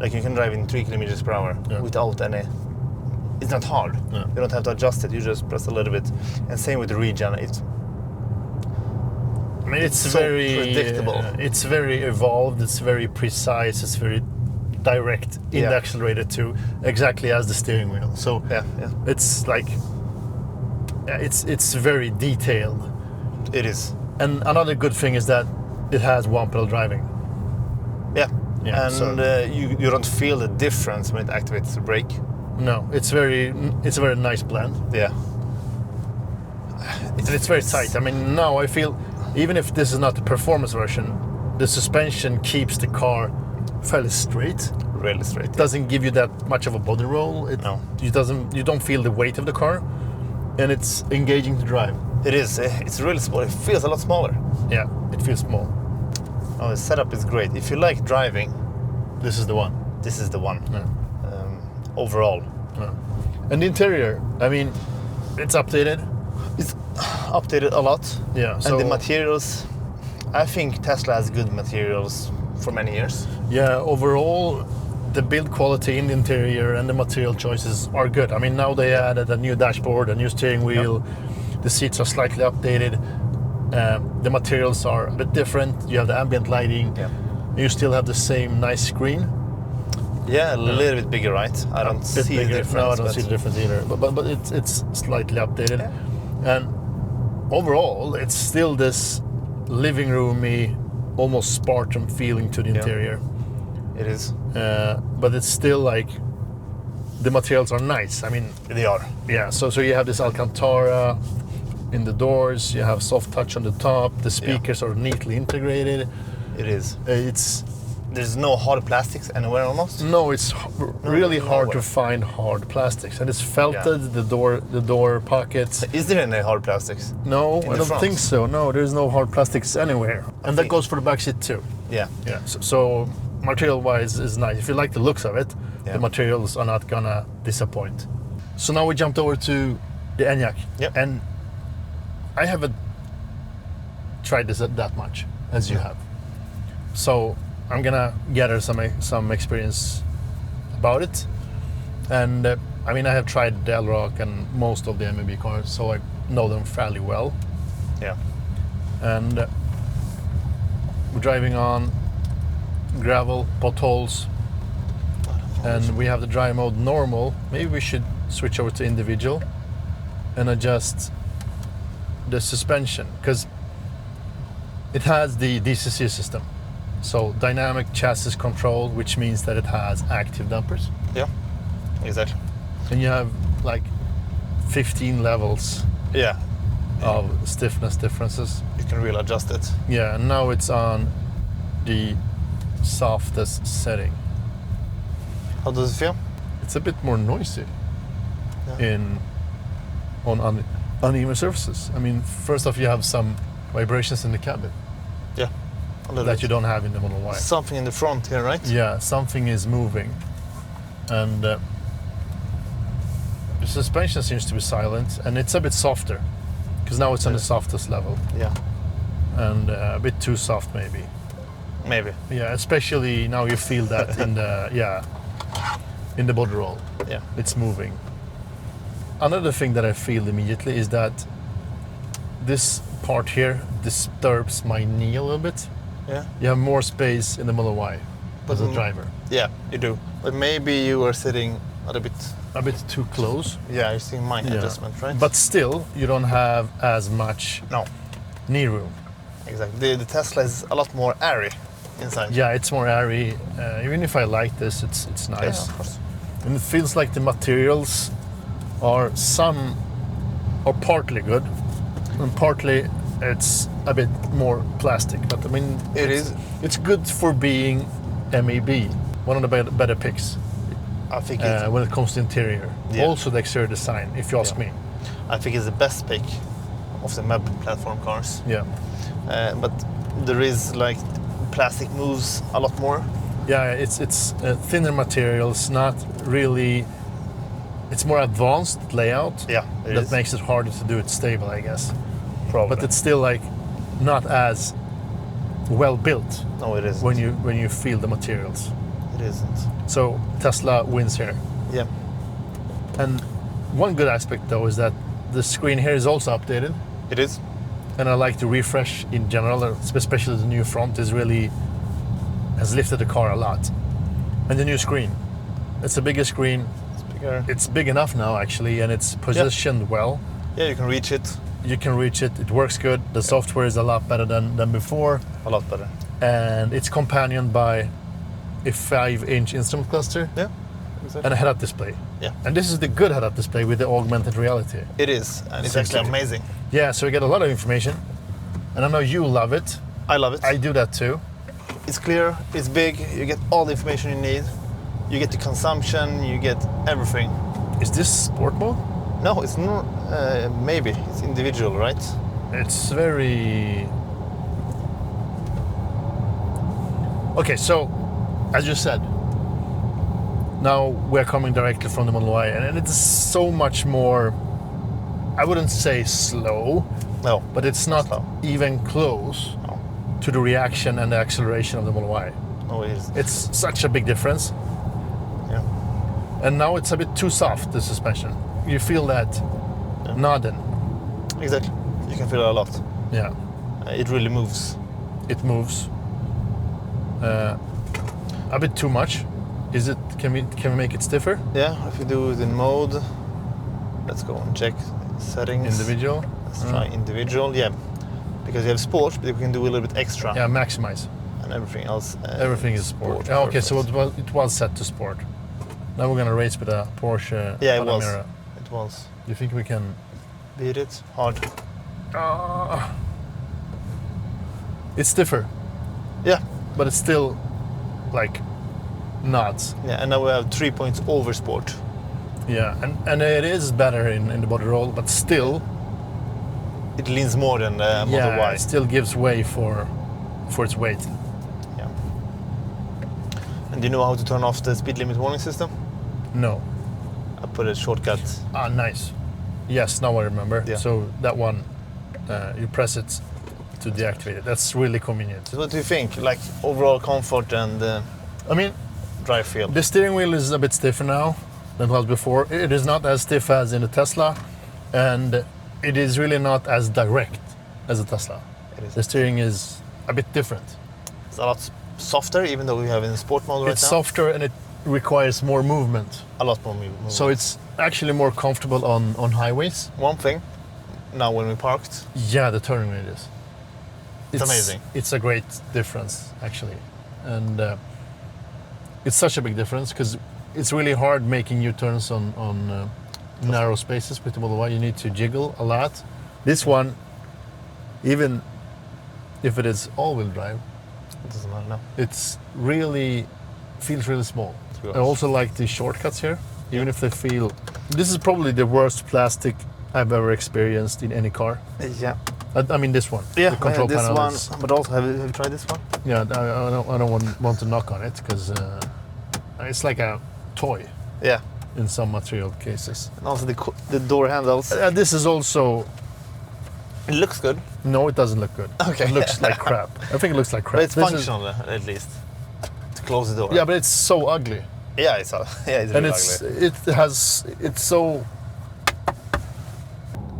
[SPEAKER 2] Like you can drive in 3 kilometers per hour
[SPEAKER 1] Yeah.
[SPEAKER 2] without any. It's not hard.
[SPEAKER 1] Yeah.
[SPEAKER 2] You don't have to adjust it. You just press a little bit. And same with the regen.
[SPEAKER 1] I mean, it's
[SPEAKER 2] so
[SPEAKER 1] very
[SPEAKER 2] predictable.
[SPEAKER 1] It's very evolved. It's very precise. It's very direct in
[SPEAKER 2] Yeah.
[SPEAKER 1] the accelerator too, exactly as the steering wheel. So
[SPEAKER 2] Yeah,
[SPEAKER 1] it's like it's very detailed.
[SPEAKER 2] it is.
[SPEAKER 1] And another good thing is that it has one pedal driving.
[SPEAKER 2] Yeah,
[SPEAKER 1] Yeah,
[SPEAKER 2] and
[SPEAKER 1] so-
[SPEAKER 2] you don't feel the difference when it activates the brake.
[SPEAKER 1] No, it's a very nice blend.
[SPEAKER 2] Yeah,
[SPEAKER 1] And it's very tight. I mean, now I feel, even if this is not the performance version, the suspension keeps the car fairly straight.
[SPEAKER 2] really straight.
[SPEAKER 1] It doesn't give you that much of a body roll.
[SPEAKER 2] No.
[SPEAKER 1] You don't feel the weight of the car, and it's engaging to drive.
[SPEAKER 2] It is. It's really small. It feels a lot smaller.
[SPEAKER 1] Yeah, it feels small.
[SPEAKER 2] Oh, the setup is great. If you like driving,
[SPEAKER 1] This is the one.
[SPEAKER 2] this is the one.
[SPEAKER 1] Yeah.
[SPEAKER 2] Overall,
[SPEAKER 1] Yeah. And the interior, I mean, it's updated.
[SPEAKER 2] it's updated a lot.
[SPEAKER 1] Yeah.
[SPEAKER 2] And the materials, I think Tesla has good materials for many years.
[SPEAKER 1] Yeah, overall, the build quality in the interior and the material choices are good. I mean, now they added a new dashboard, a new steering wheel. The seats are slightly updated. The materials are a bit different. You have the ambient lighting.
[SPEAKER 2] Yeah.
[SPEAKER 1] You still have the same nice screen.
[SPEAKER 2] Yeah, a little bit bigger, right? I don't see the difference.
[SPEAKER 1] No, I don't
[SPEAKER 2] but
[SPEAKER 1] see the difference either. But it's slightly updated.
[SPEAKER 2] Yeah.
[SPEAKER 1] And overall, it's still this living roomy, almost Spartan feeling to the interior.
[SPEAKER 2] It is.
[SPEAKER 1] But it's still like the materials are nice. I mean,
[SPEAKER 2] They are.
[SPEAKER 1] yeah. So you have this Alcantara in the doors. You have soft touch on the top. The speakers are neatly integrated.
[SPEAKER 2] It is.
[SPEAKER 1] It's
[SPEAKER 2] There's no hard plastics anywhere almost.
[SPEAKER 1] no, it's really hard to
[SPEAKER 2] nowhere.
[SPEAKER 1] find hard plastics, and it's felted. The door pockets.
[SPEAKER 2] Is there any hard plastics?
[SPEAKER 1] No,
[SPEAKER 2] In
[SPEAKER 1] I
[SPEAKER 2] the
[SPEAKER 1] don't
[SPEAKER 2] front?
[SPEAKER 1] think so. No, there's no hard plastics anywhere, and that
[SPEAKER 2] think-
[SPEAKER 1] goes for the back seat too.
[SPEAKER 2] Yeah.
[SPEAKER 1] Yeah. So material-wise is nice. If you like the looks of it,
[SPEAKER 2] Yeah.
[SPEAKER 1] the materials are not gonna disappoint. So now we jumped over to the Enyaq,
[SPEAKER 2] Yep.
[SPEAKER 1] and I haven't tried this that much as you have. So I'm gonna gather some experience about it, and I mean I have tried the Elrock and most of the MAB cars, so I know them fairly well.
[SPEAKER 2] Yeah.
[SPEAKER 1] And we're driving on gravel, potholes, and we have the drive mode normal. Maybe we should switch over to individual and adjust the suspension, because it has the DCC system, so dynamic chassis control, which means that it has active dampers,
[SPEAKER 2] Yeah. Exactly.
[SPEAKER 1] and you have like 15 levels
[SPEAKER 2] Yeah.
[SPEAKER 1] of stiffness differences.
[SPEAKER 2] You can really adjust it.
[SPEAKER 1] Yeah, and now it's on the softest setting.
[SPEAKER 2] How does it feel?
[SPEAKER 1] It's a bit more noisy
[SPEAKER 2] Yeah.
[SPEAKER 1] on uneven surfaces. I mean, first off, you have some vibrations in the cabin
[SPEAKER 2] Yeah. A little
[SPEAKER 1] that
[SPEAKER 2] bit.
[SPEAKER 1] you don't have in the Model Y.
[SPEAKER 2] Something in the front here, right?
[SPEAKER 1] Yeah, something is moving, and the suspension seems to be silent, and it's a bit softer because now it's on the softest level,
[SPEAKER 2] Yeah.
[SPEAKER 1] and a bit too soft maybe.
[SPEAKER 2] Maybe.
[SPEAKER 1] Yeah, especially now you feel that in the body roll.
[SPEAKER 2] Yeah.
[SPEAKER 1] It's moving. Another thing that I feel immediately is that this part here disturbs my knee a little bit.
[SPEAKER 2] Yeah.
[SPEAKER 1] You have more space in the Model Y as a driver.
[SPEAKER 2] Yeah, you do. But maybe you are sitting a little bit.
[SPEAKER 1] A bit too close.
[SPEAKER 2] Yeah, you're seeing mine
[SPEAKER 1] Yeah.
[SPEAKER 2] adjustment, right?
[SPEAKER 1] But still, you don't have as much
[SPEAKER 2] no,
[SPEAKER 1] knee room.
[SPEAKER 2] exactly. The Tesla is a lot more airy inside.
[SPEAKER 1] Yeah, it's more airy. Even if I like this, it's
[SPEAKER 2] Yeah,
[SPEAKER 1] nice.
[SPEAKER 2] of course.
[SPEAKER 1] And it feels like the materials are partly good, and partly it's a bit more plastic. But I mean,
[SPEAKER 2] It is.
[SPEAKER 1] It's good for being MAB. One of the better picks
[SPEAKER 2] I think it's.
[SPEAKER 1] when it comes to interior.
[SPEAKER 2] Yeah.
[SPEAKER 1] Also the exterior design, if you ask
[SPEAKER 2] Yeah.
[SPEAKER 1] me.
[SPEAKER 2] I think it's the best pick of the MEB platform cars.
[SPEAKER 1] Yeah.
[SPEAKER 2] But there is like plastic moves a lot more.
[SPEAKER 1] Yeah, it's thinner materials, not really. It's more advanced layout.
[SPEAKER 2] Yeah, it
[SPEAKER 1] that
[SPEAKER 2] is.
[SPEAKER 1] makes it harder to do it stable, I guess.
[SPEAKER 2] Probably.
[SPEAKER 1] But it's still like not as well built
[SPEAKER 2] no, it isn't.
[SPEAKER 1] when you feel the materials.
[SPEAKER 2] It isn't.
[SPEAKER 1] So Tesla wins here.
[SPEAKER 2] Yeah.
[SPEAKER 1] And one good aspect though is that the screen here is also updated,
[SPEAKER 2] It is.
[SPEAKER 1] and I like the refresh in general, especially the new front has lifted the car a lot. And the new screen, it's a bigger screen.
[SPEAKER 2] It's bigger.
[SPEAKER 1] It's big enough now actually, and it's positioned well.
[SPEAKER 2] Yeah, you can reach it
[SPEAKER 1] You can reach it. It works good. The software is a lot better than before,
[SPEAKER 2] a lot better.
[SPEAKER 1] and it's companioned by a 5-inch instrument cluster
[SPEAKER 2] Yeah. Exactly.
[SPEAKER 1] and a head-up display.
[SPEAKER 2] Yeah.
[SPEAKER 1] And this is the good head-up display with the augmented reality.
[SPEAKER 2] It is, and it's
[SPEAKER 1] Seems to
[SPEAKER 2] actually
[SPEAKER 1] be.
[SPEAKER 2] amazing.
[SPEAKER 1] Yeah, so you get a lot of information, and I know you love it.
[SPEAKER 2] I love it.
[SPEAKER 1] I do that too.
[SPEAKER 2] It's clear, it's big, you get all the information you need. You get the consumption, you get everything.
[SPEAKER 1] Is this sport mode?
[SPEAKER 2] No, it's not. Maybe it's individual, right?
[SPEAKER 1] It's very... Okay, so as you said, now we're coming directly from the Model Y, and it's so much more, I wouldn't say slow,
[SPEAKER 2] No,
[SPEAKER 1] but it's not
[SPEAKER 2] Slow.
[SPEAKER 1] even close
[SPEAKER 2] No.
[SPEAKER 1] to the reaction and the acceleration of the Model Y.
[SPEAKER 2] no, it is.
[SPEAKER 1] It's such a big difference.
[SPEAKER 2] Yeah.
[SPEAKER 1] And now it's a bit too soft, the suspension. You feel that nodding.
[SPEAKER 2] Exactly. You can feel it a lot.
[SPEAKER 1] Yeah.
[SPEAKER 2] it really moves.
[SPEAKER 1] It moves a bit too much. Is it? Can we make it stiffer?
[SPEAKER 2] Yeah, if you do it in mode, let's go and check settings.
[SPEAKER 1] Individual.
[SPEAKER 2] Let's try individual. Yeah, because you have sport, but you can do a little bit extra.
[SPEAKER 1] Yeah, maximize.
[SPEAKER 2] And everything else.
[SPEAKER 1] Everything is sport. Oh, okay, so it was set to sport. Now we're gonna race with a Porsche
[SPEAKER 2] Yeah, it
[SPEAKER 1] Panamera.
[SPEAKER 2] was. It was.
[SPEAKER 1] Do you think we can?
[SPEAKER 2] Beat it hard.
[SPEAKER 1] It's stiffer,
[SPEAKER 2] Yeah.
[SPEAKER 1] but it's still like nuts.
[SPEAKER 2] Yeah, and now we have 3 points over sport.
[SPEAKER 1] Yeah, and it is better in the body roll, but still,
[SPEAKER 2] It leans more than the Model Y.
[SPEAKER 1] it still gives way for its weight.
[SPEAKER 2] Yeah. And do you know how to turn off the speed limit warning system?
[SPEAKER 1] No.
[SPEAKER 2] I put a shortcut.
[SPEAKER 1] Ah, nice. Yes, now I remember.
[SPEAKER 2] Yeah.
[SPEAKER 1] So that one, you press it to deactivate it. That's really convenient.
[SPEAKER 2] So what do you think? Like overall comfort and
[SPEAKER 1] I mean,
[SPEAKER 2] drive feel?
[SPEAKER 1] the steering wheel is a bit stiffer now than it was before. It is not as stiff as in the Tesla, and it is really not as direct as a Tesla.
[SPEAKER 2] It is.
[SPEAKER 1] The steering is a bit different.
[SPEAKER 2] It's a lot softer, even though we have in sport mode right
[SPEAKER 1] It's
[SPEAKER 2] now.
[SPEAKER 1] softer and it requires more movement.
[SPEAKER 2] A lot more movement.
[SPEAKER 1] So it's actually more comfortable on highways.
[SPEAKER 2] One thing, now when we parked,
[SPEAKER 1] Yeah, the turning radius.
[SPEAKER 2] It's amazing.
[SPEAKER 1] It's a great difference, actually. And it's such a big difference because it's really hard making U-turns on narrow spaces with the Model Y. You need to jiggle a lot. This one, even if it is all-wheel drive,
[SPEAKER 2] it doesn't matter now.
[SPEAKER 1] it's really feels really small.
[SPEAKER 2] be
[SPEAKER 1] I
[SPEAKER 2] honest.
[SPEAKER 1] also like the shortcuts here, even if they feel. This is probably the worst plastic I've ever experienced in any car.
[SPEAKER 2] Yeah.
[SPEAKER 1] I mean this one.
[SPEAKER 2] Yeah,
[SPEAKER 1] the control
[SPEAKER 2] this
[SPEAKER 1] panel
[SPEAKER 2] one,
[SPEAKER 1] is-
[SPEAKER 2] but also have you tried this one?
[SPEAKER 1] Yeah, I don't want to knock on it because it's like a toy
[SPEAKER 2] Yeah.
[SPEAKER 1] in some material cases.
[SPEAKER 2] And also the door handles.
[SPEAKER 1] This is also.
[SPEAKER 2] It looks good,
[SPEAKER 1] No, it doesn't look good.
[SPEAKER 2] Okay.
[SPEAKER 1] It looks like crap. I think it looks like crap.
[SPEAKER 2] but it's
[SPEAKER 1] This is-
[SPEAKER 2] functional at least to close the door.
[SPEAKER 1] Yeah, but it's so ugly.
[SPEAKER 2] Yeah, it's
[SPEAKER 1] And
[SPEAKER 2] really
[SPEAKER 1] it's
[SPEAKER 2] ugly.
[SPEAKER 1] it's so.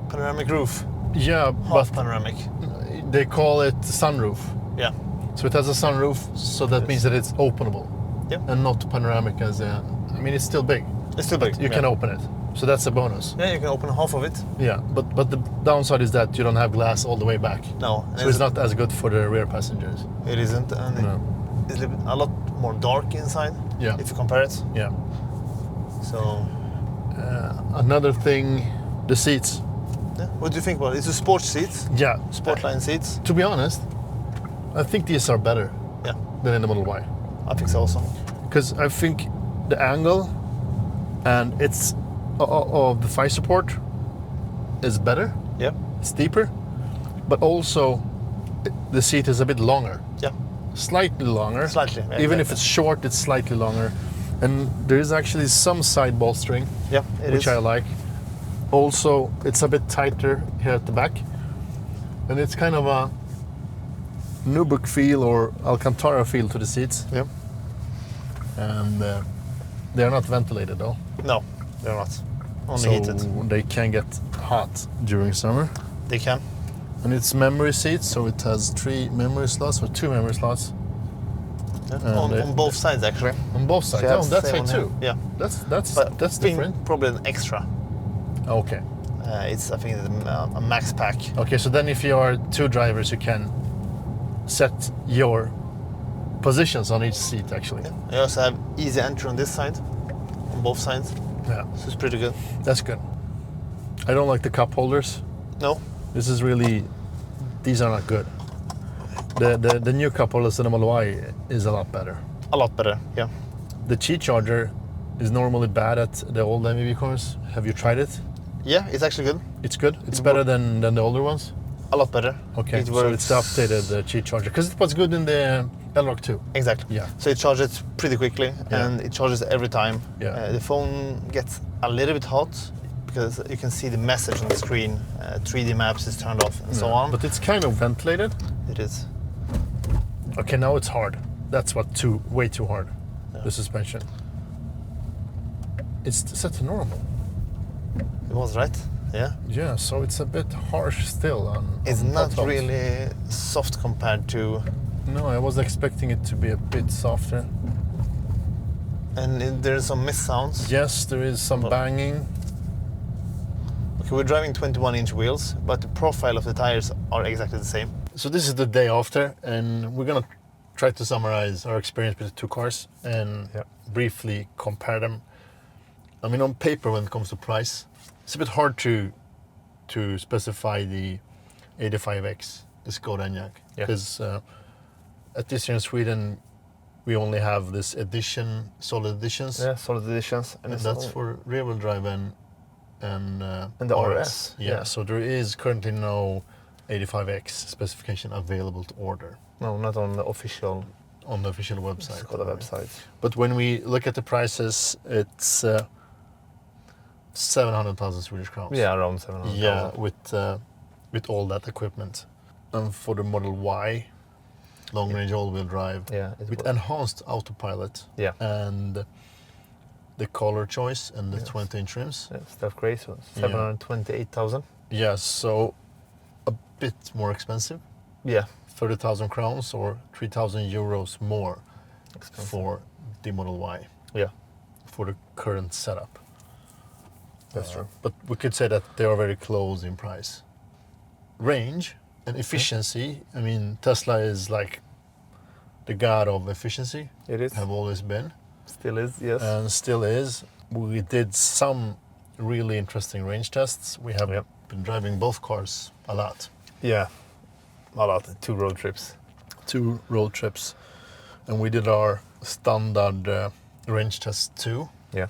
[SPEAKER 2] Panoramic roof,
[SPEAKER 1] Yeah,
[SPEAKER 2] half
[SPEAKER 1] but
[SPEAKER 2] panoramic.
[SPEAKER 1] they call it sunroof.
[SPEAKER 2] Yeah.
[SPEAKER 1] So it has a sunroof, so that
[SPEAKER 2] Yes.
[SPEAKER 1] means that it's openable.
[SPEAKER 2] Yep.
[SPEAKER 1] And not panoramic as a. I mean, it's still big.
[SPEAKER 2] It's still big.
[SPEAKER 1] You can open it, so that's a bonus.
[SPEAKER 2] Yeah, you can open half of it.
[SPEAKER 1] Yeah, but the downside is that you don't have glass all the way back,
[SPEAKER 2] No,
[SPEAKER 1] so it's not as good for the rear passengers.
[SPEAKER 2] It isn't, and
[SPEAKER 1] No.
[SPEAKER 2] it's a lot more dark inside.
[SPEAKER 1] Yeah.
[SPEAKER 2] If you compare it.
[SPEAKER 1] Yeah.
[SPEAKER 2] So,
[SPEAKER 1] Another thing, the seats.
[SPEAKER 2] yeah. What do you think about it? It's a sports seat,
[SPEAKER 1] Yeah.
[SPEAKER 2] Sportline seats.
[SPEAKER 1] To be honest, I think these are better
[SPEAKER 2] Yeah,
[SPEAKER 1] than in the Model Y.
[SPEAKER 2] I think so also.
[SPEAKER 1] Because I think the angle and it's of the thigh support is better,
[SPEAKER 2] Yeah,
[SPEAKER 1] it's deeper, but also the seat is a bit longer,
[SPEAKER 2] yeah,
[SPEAKER 1] slightly longer.
[SPEAKER 2] slightly. Yeah,
[SPEAKER 1] Even if
[SPEAKER 2] exactly.
[SPEAKER 1] it's short, it's slightly longer. And there is actually some side bolstering,
[SPEAKER 2] Yeah, it
[SPEAKER 1] which
[SPEAKER 2] is.
[SPEAKER 1] I like. Also, it's a bit tighter here at the back. And it's kind of a Nubuck feel or Alcantara feel to the seats.
[SPEAKER 2] Yeah.
[SPEAKER 1] And they are not ventilated though.
[SPEAKER 2] No, they're not. Only
[SPEAKER 1] So
[SPEAKER 2] heated.
[SPEAKER 1] they can get hot during summer.
[SPEAKER 2] They can.
[SPEAKER 1] And it's memory seats, so it has 3 memory slots or 2 memory slots
[SPEAKER 2] Yeah. On both sides actually.
[SPEAKER 1] on both sides.
[SPEAKER 2] So you
[SPEAKER 1] Oh,
[SPEAKER 2] have
[SPEAKER 1] that's
[SPEAKER 2] same
[SPEAKER 1] right
[SPEAKER 2] on
[SPEAKER 1] too.
[SPEAKER 2] here. Yeah,
[SPEAKER 1] That's
[SPEAKER 2] I think
[SPEAKER 1] different.
[SPEAKER 2] Probably an extra.
[SPEAKER 1] Okay.
[SPEAKER 2] It's I think it's a max pack.
[SPEAKER 1] Okay, so then if you are 2 drivers, you can set your positions on each seat actually.
[SPEAKER 2] I also have easy entry on this side, on both sides.
[SPEAKER 1] Yeah,
[SPEAKER 2] So it's pretty good.
[SPEAKER 1] that's good. I don't like the cup holders.
[SPEAKER 2] No,
[SPEAKER 1] This is really, these are not good. The new cup holders in the Model Y is a lot better.
[SPEAKER 2] a lot better. Yeah.
[SPEAKER 1] The Qi charger is normally bad at the old MEB cars. Have you tried it?
[SPEAKER 2] Yeah, it's actually good.
[SPEAKER 1] It's good. It's
[SPEAKER 2] It
[SPEAKER 1] better than the older ones.
[SPEAKER 2] A lot better.
[SPEAKER 1] Okay,
[SPEAKER 2] It
[SPEAKER 1] so
[SPEAKER 2] works.
[SPEAKER 1] it's the updated Qi charger because it was good in the Elrock too.
[SPEAKER 2] Exactly.
[SPEAKER 1] Yeah.
[SPEAKER 2] So it charges pretty quickly,
[SPEAKER 1] Yeah.
[SPEAKER 2] and it charges every time.
[SPEAKER 1] Yeah.
[SPEAKER 2] The phone gets a little bit hot because you can see the message on the screen. 3D maps is turned off and so on.
[SPEAKER 1] But it's kind of ventilated.
[SPEAKER 2] It is.
[SPEAKER 1] Okay, now it's hard. That's what way too hard.
[SPEAKER 2] Yeah.
[SPEAKER 1] The suspension. It's set to normal.
[SPEAKER 2] It was right. Yeah.
[SPEAKER 1] Yeah, so it's a bit harsh still
[SPEAKER 2] It's
[SPEAKER 1] on
[SPEAKER 2] not
[SPEAKER 1] potholes.
[SPEAKER 2] really soft compared to,
[SPEAKER 1] No, I was expecting it to be a bit softer.
[SPEAKER 2] and there's some miss sounds.
[SPEAKER 1] Yes, there is some
[SPEAKER 2] Well-
[SPEAKER 1] banging.
[SPEAKER 2] Okay, we're driving 21-inch wheels, but the profile of the tires are exactly the same.
[SPEAKER 1] So this is the day after, and we're gonna try to summarize our experience with the two cars and
[SPEAKER 2] Yeah.
[SPEAKER 1] briefly compare them. I mean, on paper, when it comes to price, it's a bit hard to specify the 85X, the Skoda Enyaq,
[SPEAKER 2] Yeah.
[SPEAKER 1] because at this year in Sweden, we only have this edition, solid editions,
[SPEAKER 2] Yeah, solid editions,
[SPEAKER 1] and
[SPEAKER 2] it's
[SPEAKER 1] that's
[SPEAKER 2] all-
[SPEAKER 1] for rear-wheel drive and
[SPEAKER 2] And the RS,
[SPEAKER 1] Yeah,
[SPEAKER 2] yeah.
[SPEAKER 1] so there is currently no 85X specification available to order
[SPEAKER 2] no, not on the official
[SPEAKER 1] on the official website.
[SPEAKER 2] Skoda website.
[SPEAKER 1] But when we look at the prices, it's 700,000 Swedish crowns.
[SPEAKER 2] Yeah, around 700,000.
[SPEAKER 1] Yeah, with all that equipment. And for the Model Y, long-range all-wheel drive,
[SPEAKER 2] Yeah, it
[SPEAKER 1] with
[SPEAKER 2] was-
[SPEAKER 1] enhanced autopilot
[SPEAKER 2] Yeah.
[SPEAKER 1] and the color choice and the
[SPEAKER 2] Yes.
[SPEAKER 1] 20-inch rims.
[SPEAKER 2] Yeah, stuff crazy. 728,000.
[SPEAKER 1] Yeah, so a bit more expensive,
[SPEAKER 2] Yeah,
[SPEAKER 1] 30,000 crowns or 3,000 euros more
[SPEAKER 2] expensive.
[SPEAKER 1] for the Model Y,
[SPEAKER 2] Yeah,
[SPEAKER 1] for the current setup.
[SPEAKER 2] that's true.
[SPEAKER 1] But we could say that they are very close in price. Range and efficiency, I mean, Tesla is like the god of efficiency,
[SPEAKER 2] It is.
[SPEAKER 1] have always been,
[SPEAKER 2] Still is, yes.
[SPEAKER 1] and still is. We did some really interesting range tests. We have
[SPEAKER 2] Yep.
[SPEAKER 1] been driving both cars a lot.
[SPEAKER 2] Yeah, a lot. 2 road trips.
[SPEAKER 1] 2 road trips, and we did our standard range test too.
[SPEAKER 2] Yeah.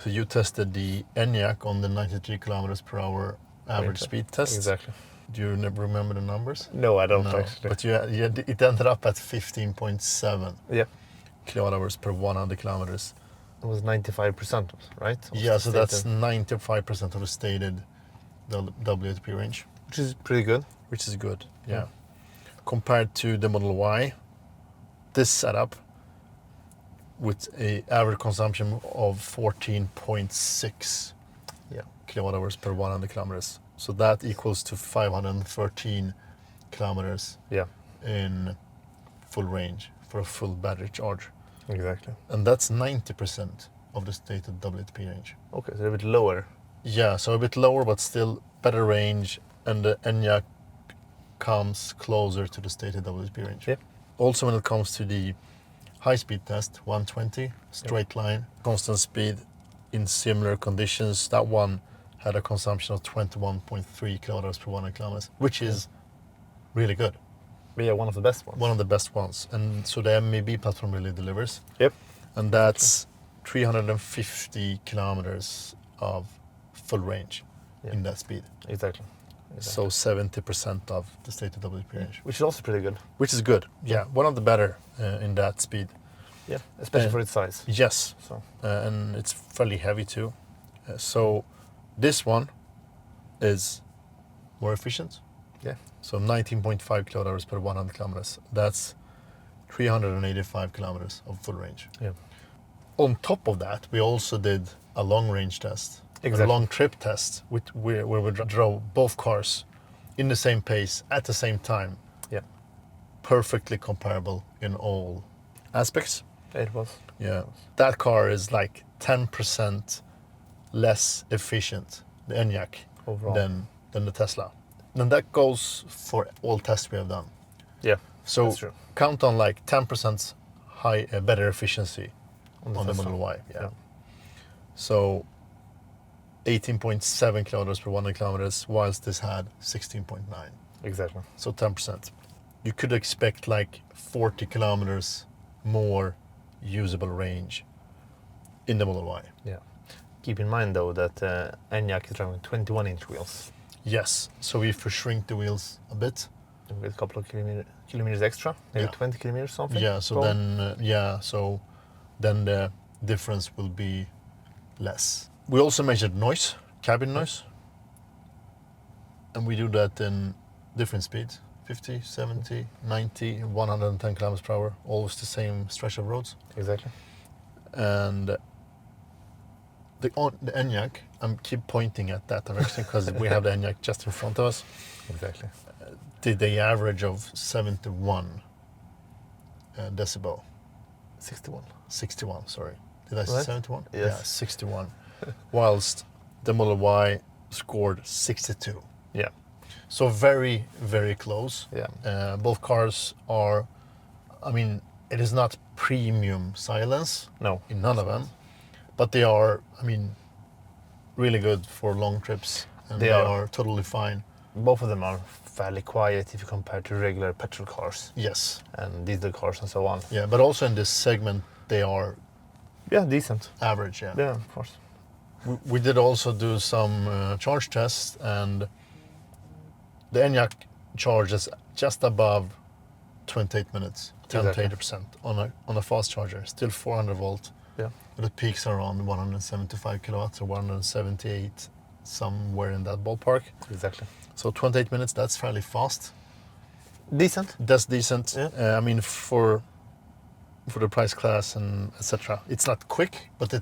[SPEAKER 1] So you tested the Enyaq on the 93 kilometers per hour average
[SPEAKER 2] Range
[SPEAKER 1] speed test.
[SPEAKER 2] Exactly.
[SPEAKER 1] Do you remember the numbers?
[SPEAKER 2] No, I don't
[SPEAKER 1] No,
[SPEAKER 2] actually.
[SPEAKER 1] but it ended up at 15.7
[SPEAKER 2] Yeah,
[SPEAKER 1] kilowatt hours per 100 kilometers.
[SPEAKER 2] it was 95%, right? Was
[SPEAKER 1] Yeah, so that's
[SPEAKER 2] stated,
[SPEAKER 1] 95% of the stated WLTP range,
[SPEAKER 2] which is pretty good.
[SPEAKER 1] which is good. Yeah.
[SPEAKER 2] Yeah.
[SPEAKER 1] Compared to the Model Y, this setup with a average consumption of 14.6
[SPEAKER 2] Yeah.
[SPEAKER 1] kilowatt hours per 100 kilometers. So that equals to 513 kilometers
[SPEAKER 2] Yeah,
[SPEAKER 1] in full range for a full battery charge.
[SPEAKER 2] exactly.
[SPEAKER 1] And that's 90% of the stated WLTP range.
[SPEAKER 2] Okay, so a bit lower.
[SPEAKER 1] Yeah, so a bit lower, but still better range, and the Enyaq comes closer to the stated WLTP range.
[SPEAKER 2] Yeah.
[SPEAKER 1] Also, when it comes to the high-speed test, 120, straight line, constant speed in similar conditions, that one had a consumption of 21.3 kilometers per 100 kilometers, which is really good.
[SPEAKER 2] But yeah, one of the best ones.
[SPEAKER 1] One of the best ones. And so the MEB platform really delivers.
[SPEAKER 2] Yep.
[SPEAKER 1] And that's 350 kilometers of full range
[SPEAKER 2] Yeah.
[SPEAKER 1] in that speed.
[SPEAKER 2] Exactly.
[SPEAKER 1] So 70% of the stated WLTP range,
[SPEAKER 2] Which is also pretty good.
[SPEAKER 1] which is good. Yeah, one of the better in that speed.
[SPEAKER 2] Yeah, especially
[SPEAKER 1] Uh,
[SPEAKER 2] for its size.
[SPEAKER 1] Yes,
[SPEAKER 2] So
[SPEAKER 1] and it's fairly heavy too. So this one is more efficient.
[SPEAKER 2] Yeah.
[SPEAKER 1] So 19.5 kilowatt hours per 100 kilometers. That's 385 kilometers of full range.
[SPEAKER 2] Yeah.
[SPEAKER 1] On top of that, we also did a long range test, a
[SPEAKER 2] Exactly.
[SPEAKER 1] long trip test, where we drove both cars in the same pace at the same time.
[SPEAKER 2] Yeah.
[SPEAKER 1] Perfectly comparable in all aspects.
[SPEAKER 2] It was.
[SPEAKER 1] Yeah. That car is like 10% less efficient, the Enyaq,
[SPEAKER 2] Overall.
[SPEAKER 1] than the Tesla. And that goes for all tests we have done.
[SPEAKER 2] Yeah,
[SPEAKER 1] So
[SPEAKER 2] that's true.
[SPEAKER 1] count on like 10% better efficiency on the
[SPEAKER 2] Tesla.
[SPEAKER 1] Model Y. Yeah.
[SPEAKER 2] Yeah.
[SPEAKER 1] So 18.7 kilometers per 100 kilometers, whilst this had 16.9.
[SPEAKER 2] Exactly.
[SPEAKER 1] So 10%. You could expect like 40 kilometers more usable range in the Model Y.
[SPEAKER 2] Yeah. Keep in mind though that Enyaq is driving 21-inch wheels
[SPEAKER 1] Yes. So if we shrink the wheels a bit,
[SPEAKER 2] with a couple of kilometers extra, maybe
[SPEAKER 1] Yeah.
[SPEAKER 2] 20 kilometers something.
[SPEAKER 1] yeah. So
[SPEAKER 2] probably.
[SPEAKER 1] then the difference will be less. We also measured noise, cabin noise, and we do that in different speeds: 50, 70, 90, 110 kilometers per hour, always the same stretch of roads.
[SPEAKER 2] Exactly.
[SPEAKER 1] And the Enyaq, I keep pointing at that direction because we have the Enyaq just in front of us.
[SPEAKER 2] Exactly.
[SPEAKER 1] Did the average of 71 decibel.
[SPEAKER 2] 61.
[SPEAKER 1] 61, sorry. Did I say
[SPEAKER 2] Right.
[SPEAKER 1] 71?
[SPEAKER 2] Yes.
[SPEAKER 1] Yeah, 61. Whilst the Model Y scored 62.
[SPEAKER 2] Yeah.
[SPEAKER 1] So very, very close.
[SPEAKER 2] Yeah.
[SPEAKER 1] Both cars are, I mean, it is not premium silence
[SPEAKER 2] No.
[SPEAKER 1] in none of them, but they are, I mean, really good for long trips. And
[SPEAKER 2] They
[SPEAKER 1] they
[SPEAKER 2] are.
[SPEAKER 1] are totally fine.
[SPEAKER 2] Both of them are fairly quiet if you compare to regular petrol cars
[SPEAKER 1] Yes.
[SPEAKER 2] and diesel cars and so on.
[SPEAKER 1] Yeah, but also in this segment, they are
[SPEAKER 2] Yeah, decent.
[SPEAKER 1] average, yeah.
[SPEAKER 2] Yeah, of course.
[SPEAKER 1] We did also do some charge tests, and the Enyaq charges just above 28 minutes, 10
[SPEAKER 2] Exactly.
[SPEAKER 1] to 80% on a fast charger, still 400 volt.
[SPEAKER 2] Yeah.
[SPEAKER 1] But it peaks around 175 kilowatts or 178, somewhere in that ballpark.
[SPEAKER 2] Exactly.
[SPEAKER 1] So 28 minutes, that's fairly fast.
[SPEAKER 2] Decent.
[SPEAKER 1] That's decent.
[SPEAKER 2] Yeah.
[SPEAKER 1] I mean, for the price class and etc. It's not quick, but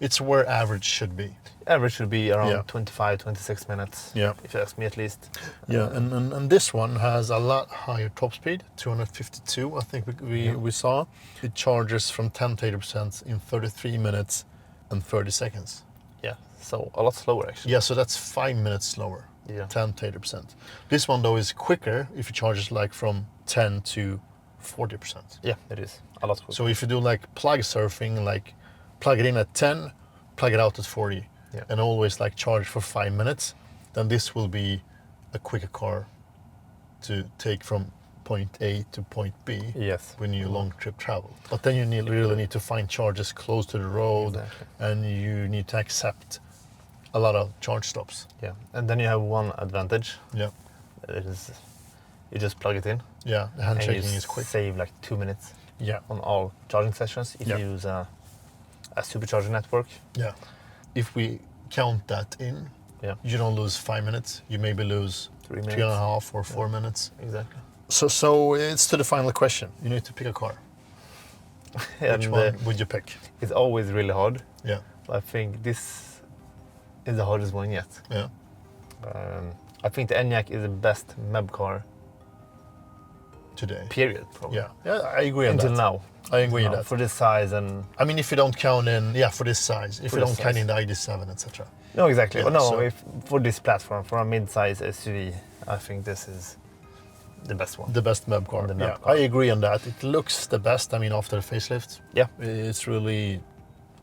[SPEAKER 1] it's where average should be.
[SPEAKER 2] Average should be around
[SPEAKER 1] Yeah.
[SPEAKER 2] 25, 26 minutes.
[SPEAKER 1] Yeah.
[SPEAKER 2] If you ask me at least.
[SPEAKER 1] Yeah, and this one has a lot higher top speed, 252, I think we saw. It charges from 10 to 80% in 33 minutes and 30 seconds.
[SPEAKER 2] Yeah. So a lot slower actually.
[SPEAKER 1] Yeah, so that's 5 minutes slower,
[SPEAKER 2] Yeah.
[SPEAKER 1] 10 to 80%. This one though is quicker if it charges like from 10 to 40%.
[SPEAKER 2] Yeah, it is. A lot quicker.
[SPEAKER 1] So if you do like plug surfing, like plug it in at 10, plug it out at 40,
[SPEAKER 2] Yeah.
[SPEAKER 1] and always like charge for 5 minutes, then this will be a quicker car to take from point A to point B
[SPEAKER 2] Yes.
[SPEAKER 1] when you long trip travel. But then you really need to find charges close to the road,
[SPEAKER 2] Exactly.
[SPEAKER 1] and you need to accept a lot of charge stops.
[SPEAKER 2] Yeah. And then you have one advantage.
[SPEAKER 1] Yeah,
[SPEAKER 2] It is you just plug it in.
[SPEAKER 1] yeah, the
[SPEAKER 2] And
[SPEAKER 1] handshaking
[SPEAKER 2] you
[SPEAKER 1] is quick.
[SPEAKER 2] save like 2 minutes
[SPEAKER 1] Yeah,
[SPEAKER 2] on all charging sessions if
[SPEAKER 1] Yeah.
[SPEAKER 2] you use a supercharger network.
[SPEAKER 1] yeah. If we count that in,
[SPEAKER 2] Yeah.
[SPEAKER 1] you don't lose 5 minutes. You maybe lose
[SPEAKER 2] 3 minutes.
[SPEAKER 1] 3.5 or 4 minutes.
[SPEAKER 2] Exactly.
[SPEAKER 1] So it's to the final question. You need to pick a car. Which
[SPEAKER 2] And
[SPEAKER 1] one would you pick?
[SPEAKER 2] it's always really hard.
[SPEAKER 1] Yeah,
[SPEAKER 2] I think this is the hardest one yet.
[SPEAKER 1] yeah,
[SPEAKER 2] I think the Enyaq is the best MEB car,
[SPEAKER 1] today.
[SPEAKER 2] period, probably.
[SPEAKER 1] Yeah, I agree on
[SPEAKER 2] Until
[SPEAKER 1] that.
[SPEAKER 2] now.
[SPEAKER 1] I agree on
[SPEAKER 2] Now,
[SPEAKER 1] that.
[SPEAKER 2] for this size and...
[SPEAKER 1] I mean, if you don't count in, for this size, if
[SPEAKER 2] For
[SPEAKER 1] you
[SPEAKER 2] this
[SPEAKER 1] don't count
[SPEAKER 2] size.
[SPEAKER 1] in the ID7, etc.
[SPEAKER 2] No, exactly.
[SPEAKER 1] Yeah,
[SPEAKER 2] no,
[SPEAKER 1] so-
[SPEAKER 2] if, for this platform, for a mid-size SUV, I think this is the best one.
[SPEAKER 1] The best MEB car.
[SPEAKER 2] The MEB
[SPEAKER 1] Yeah,
[SPEAKER 2] car.
[SPEAKER 1] I agree on that. It looks the best. I mean, after the facelift,
[SPEAKER 2] Yeah.
[SPEAKER 1] it's really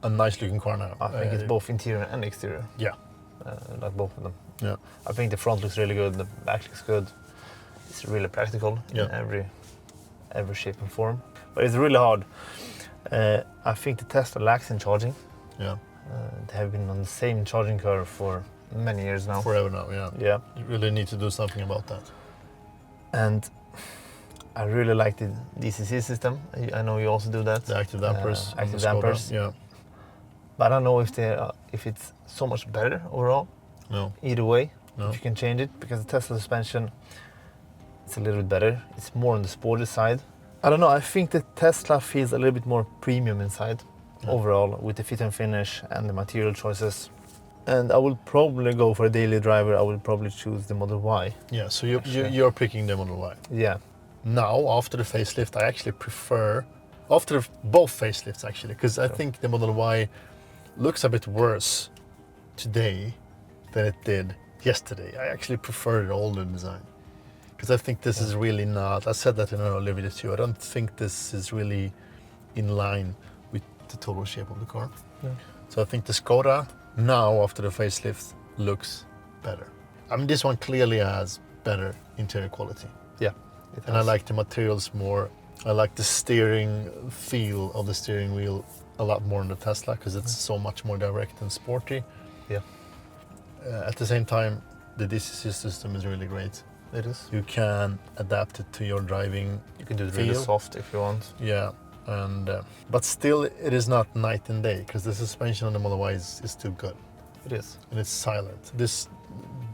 [SPEAKER 1] a nice looking car now.
[SPEAKER 2] I think it's both interior and exterior,
[SPEAKER 1] Yeah,
[SPEAKER 2] like both of them.
[SPEAKER 1] yeah,
[SPEAKER 2] I think the front looks really good, the back looks good. It's really practical
[SPEAKER 1] Yeah.
[SPEAKER 2] in every shape and form. But it's really hard. I think the Tesla lacks in charging.
[SPEAKER 1] yeah.
[SPEAKER 2] They have been on the same charging curve for many years now.
[SPEAKER 1] Forever now. Yeah,
[SPEAKER 2] Yeah,
[SPEAKER 1] you really need to do something about that.
[SPEAKER 2] and I really like the DCC system. I know you also do that.
[SPEAKER 1] The active dampers. on
[SPEAKER 2] Active
[SPEAKER 1] the Skoda.
[SPEAKER 2] dampers.
[SPEAKER 1] Yeah,
[SPEAKER 2] But I don't know if it's so much better overall.
[SPEAKER 1] no,
[SPEAKER 2] Either way,
[SPEAKER 1] no.
[SPEAKER 2] if you can change it, because the Tesla suspension is a little bit better. It's more on the sporty side. I don't know. I think the Tesla feels a little bit more premium inside
[SPEAKER 1] Yeah.
[SPEAKER 2] overall with the fit and finish and the material choices. And I will probably go for a daily driver. I will probably choose the Model Y.
[SPEAKER 1] Yeah, so
[SPEAKER 2] Actually.
[SPEAKER 1] you're picking the Model Y.
[SPEAKER 2] Yeah,
[SPEAKER 1] Now, after the facelift, I actually prefer, after both facelifts actually, because I
[SPEAKER 2] Sure.
[SPEAKER 1] think the Model Y looks a bit worse today than it did yesterday. I actually prefer the older design, because I think this is really not, I said that in an earlier video too, I don't think this is really in line with the total shape of the car.
[SPEAKER 2] Yeah.
[SPEAKER 1] So I think the Skoda, now after the facelift, looks better. I mean, this one clearly has better interior quality.
[SPEAKER 2] yeah. It
[SPEAKER 1] And I
[SPEAKER 2] has.
[SPEAKER 1] like the materials more. I like the steering feel of the steering wheel a lot more in the Tesla, because it's so much more direct and sporty.
[SPEAKER 2] Yeah.
[SPEAKER 1] At the same time, the DCC system is really great.
[SPEAKER 2] It is.
[SPEAKER 1] You can adapt it to your driving.
[SPEAKER 2] You can do it really
[SPEAKER 1] Feel.
[SPEAKER 2] soft if you want.
[SPEAKER 1] Yeah. And but still, it is not night and day, because the suspension on the Model Y is too good,
[SPEAKER 2] It is.
[SPEAKER 1] and it's silent.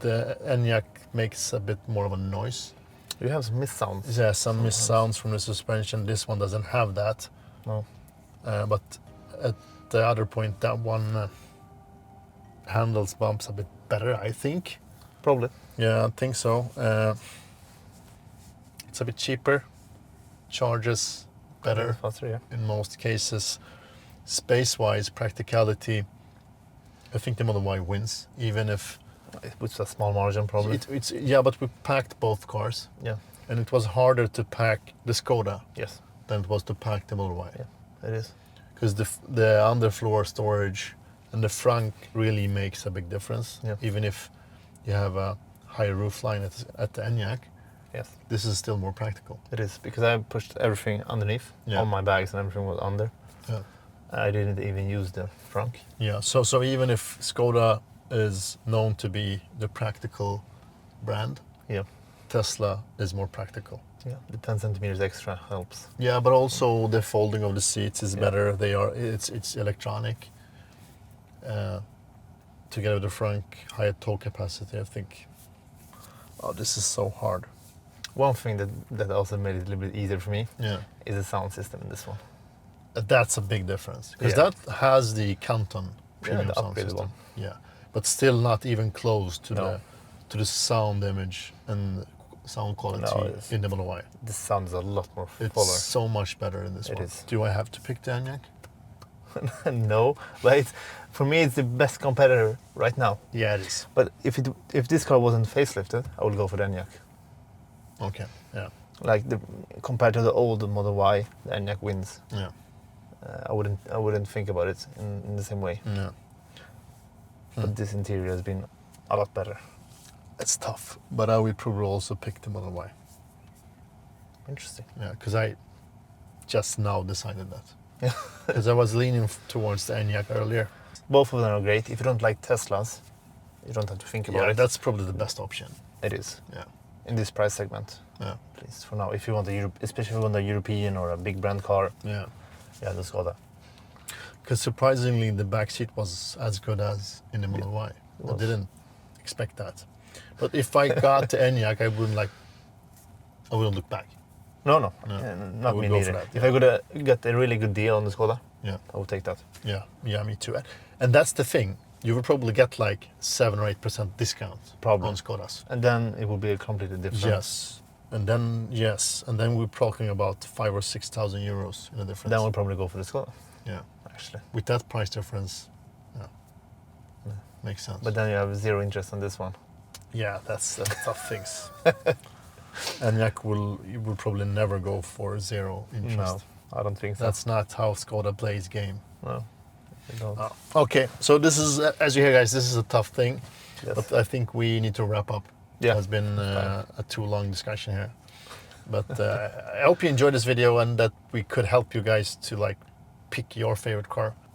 [SPEAKER 1] The Enyaq makes a bit more of a noise.
[SPEAKER 2] You have some mist sounds.
[SPEAKER 1] Yeah, some missed
[SPEAKER 2] Sometimes.
[SPEAKER 1] sounds from the suspension. This one doesn't have that.
[SPEAKER 2] No.
[SPEAKER 1] But at the other point, that one handles bumps a bit better, I think.
[SPEAKER 2] Probably.
[SPEAKER 1] Yeah, I think so. It's a bit cheaper, charges better
[SPEAKER 2] Faster, yeah.
[SPEAKER 1] in most cases. Space-wise, practicality, I think the Model Y wins, even if
[SPEAKER 2] With a small margin, probably.
[SPEAKER 1] but we packed both cars,
[SPEAKER 2] Yeah.
[SPEAKER 1] and it was harder to pack the Skoda
[SPEAKER 2] Yes.
[SPEAKER 1] than it was to pack the Model Y,
[SPEAKER 2] Yeah. It is.
[SPEAKER 1] because the underfloor storage and the frunk really makes a big difference.
[SPEAKER 2] Yeah.
[SPEAKER 1] Even if you have a high roof line at the Enyaq,
[SPEAKER 2] Yes.
[SPEAKER 1] this is still more practical.
[SPEAKER 2] It is, because I pushed everything underneath.
[SPEAKER 1] Yeah.
[SPEAKER 2] All my bags and everything was under.
[SPEAKER 1] Yeah.
[SPEAKER 2] I didn't even use the frunk.
[SPEAKER 1] Yeah. So even if Skoda is known to be the practical brand,
[SPEAKER 2] Yeah.
[SPEAKER 1] Tesla is more practical.
[SPEAKER 2] Yeah. The 10 centimeters extra helps.
[SPEAKER 1] Yeah, but also the folding of the seats is
[SPEAKER 2] Yeah.
[SPEAKER 1] better. It's electronic. Together with the frunk, higher tow capacity, I think. Oh, this is so hard.
[SPEAKER 2] One thing that also made it a little bit easier for me
[SPEAKER 1] Yeah.
[SPEAKER 2] is the sound system in this one.
[SPEAKER 1] That's a big difference, because
[SPEAKER 2] Yeah.
[SPEAKER 1] that has the Canton premium
[SPEAKER 2] the
[SPEAKER 1] sound
[SPEAKER 2] upgraded
[SPEAKER 1] system.
[SPEAKER 2] one.
[SPEAKER 1] Yeah, but still not even close to
[SPEAKER 2] No.
[SPEAKER 1] the sound image and sound quality
[SPEAKER 2] No, it's-
[SPEAKER 1] in the Model Y.
[SPEAKER 2] The sound is a lot more
[SPEAKER 1] It's
[SPEAKER 2] fuller.
[SPEAKER 1] so much better in this
[SPEAKER 2] It
[SPEAKER 1] one.
[SPEAKER 2] is.
[SPEAKER 1] Do I have to pick the Enyaq?
[SPEAKER 2] No, but for me it's the best competitor right now.
[SPEAKER 1] Yeah, it is.
[SPEAKER 2] But if this car wasn't facelifted, I would go for the Enyaq.
[SPEAKER 1] Okay. Yeah.
[SPEAKER 2] Like compared to the old Model Y, the Enyaq wins.
[SPEAKER 1] Yeah.
[SPEAKER 2] I wouldn't think about it in the same way.
[SPEAKER 1] Yeah.
[SPEAKER 2] But this interior has been a lot better.
[SPEAKER 1] It's tough, but I would probably also pick the Model Y.
[SPEAKER 2] Interesting.
[SPEAKER 1] Yeah, because I just now decided that.
[SPEAKER 2] Yeah.
[SPEAKER 1] Because I was leaning towards the Enyaq earlier.
[SPEAKER 2] Both of them are great. If you don't like Teslas, you don't have to think about
[SPEAKER 1] Yeah,
[SPEAKER 2] it.
[SPEAKER 1] that's probably the best option.
[SPEAKER 2] It is
[SPEAKER 1] Yeah.
[SPEAKER 2] in this price segment,
[SPEAKER 1] Yeah.
[SPEAKER 2] at least for now. If you want especially if you want a European or a big brand car,
[SPEAKER 1] Yeah.
[SPEAKER 2] yeah, the Skoda.
[SPEAKER 1] Because surprisingly, the back seat was as good as in the Model Y. I
[SPEAKER 2] was.
[SPEAKER 1] didn't expect that. But if I got the Enyaq, I wouldn't look back.
[SPEAKER 2] No,
[SPEAKER 1] No,
[SPEAKER 2] not
[SPEAKER 1] I would
[SPEAKER 2] me
[SPEAKER 1] go
[SPEAKER 2] neither.
[SPEAKER 1] for that,
[SPEAKER 2] If I could get a really good deal on the Skoda,
[SPEAKER 1] Yeah.
[SPEAKER 2] I would take that.
[SPEAKER 1] Yeah, me too. And that's the thing. You will probably get like 7 or 8% discount
[SPEAKER 2] Probably.
[SPEAKER 1] on Skodas.
[SPEAKER 2] And then it would be a completely different.
[SPEAKER 1] Yes. And then we're talking about 5,000 or 6,000 euros in a difference.
[SPEAKER 2] Then we'll probably go for the Skoda,
[SPEAKER 1] Yeah.
[SPEAKER 2] actually.
[SPEAKER 1] With that price difference, yeah. Makes sense.
[SPEAKER 2] But then you have zero interest on this one.
[SPEAKER 1] yeah, that's tough things. Enyaq will probably never go for zero interest.
[SPEAKER 2] No, I don't think so.
[SPEAKER 1] That's not how Skoda plays game.
[SPEAKER 2] No, you don't.
[SPEAKER 1] Okay, so this is, as you hear, guys, this is a tough thing.
[SPEAKER 2] Yes.
[SPEAKER 1] But I think we need to wrap up.
[SPEAKER 2] Yeah,
[SPEAKER 1] It has been a too long discussion here. But I hope you enjoyed this video and that we could help you guys to like pick your favorite car.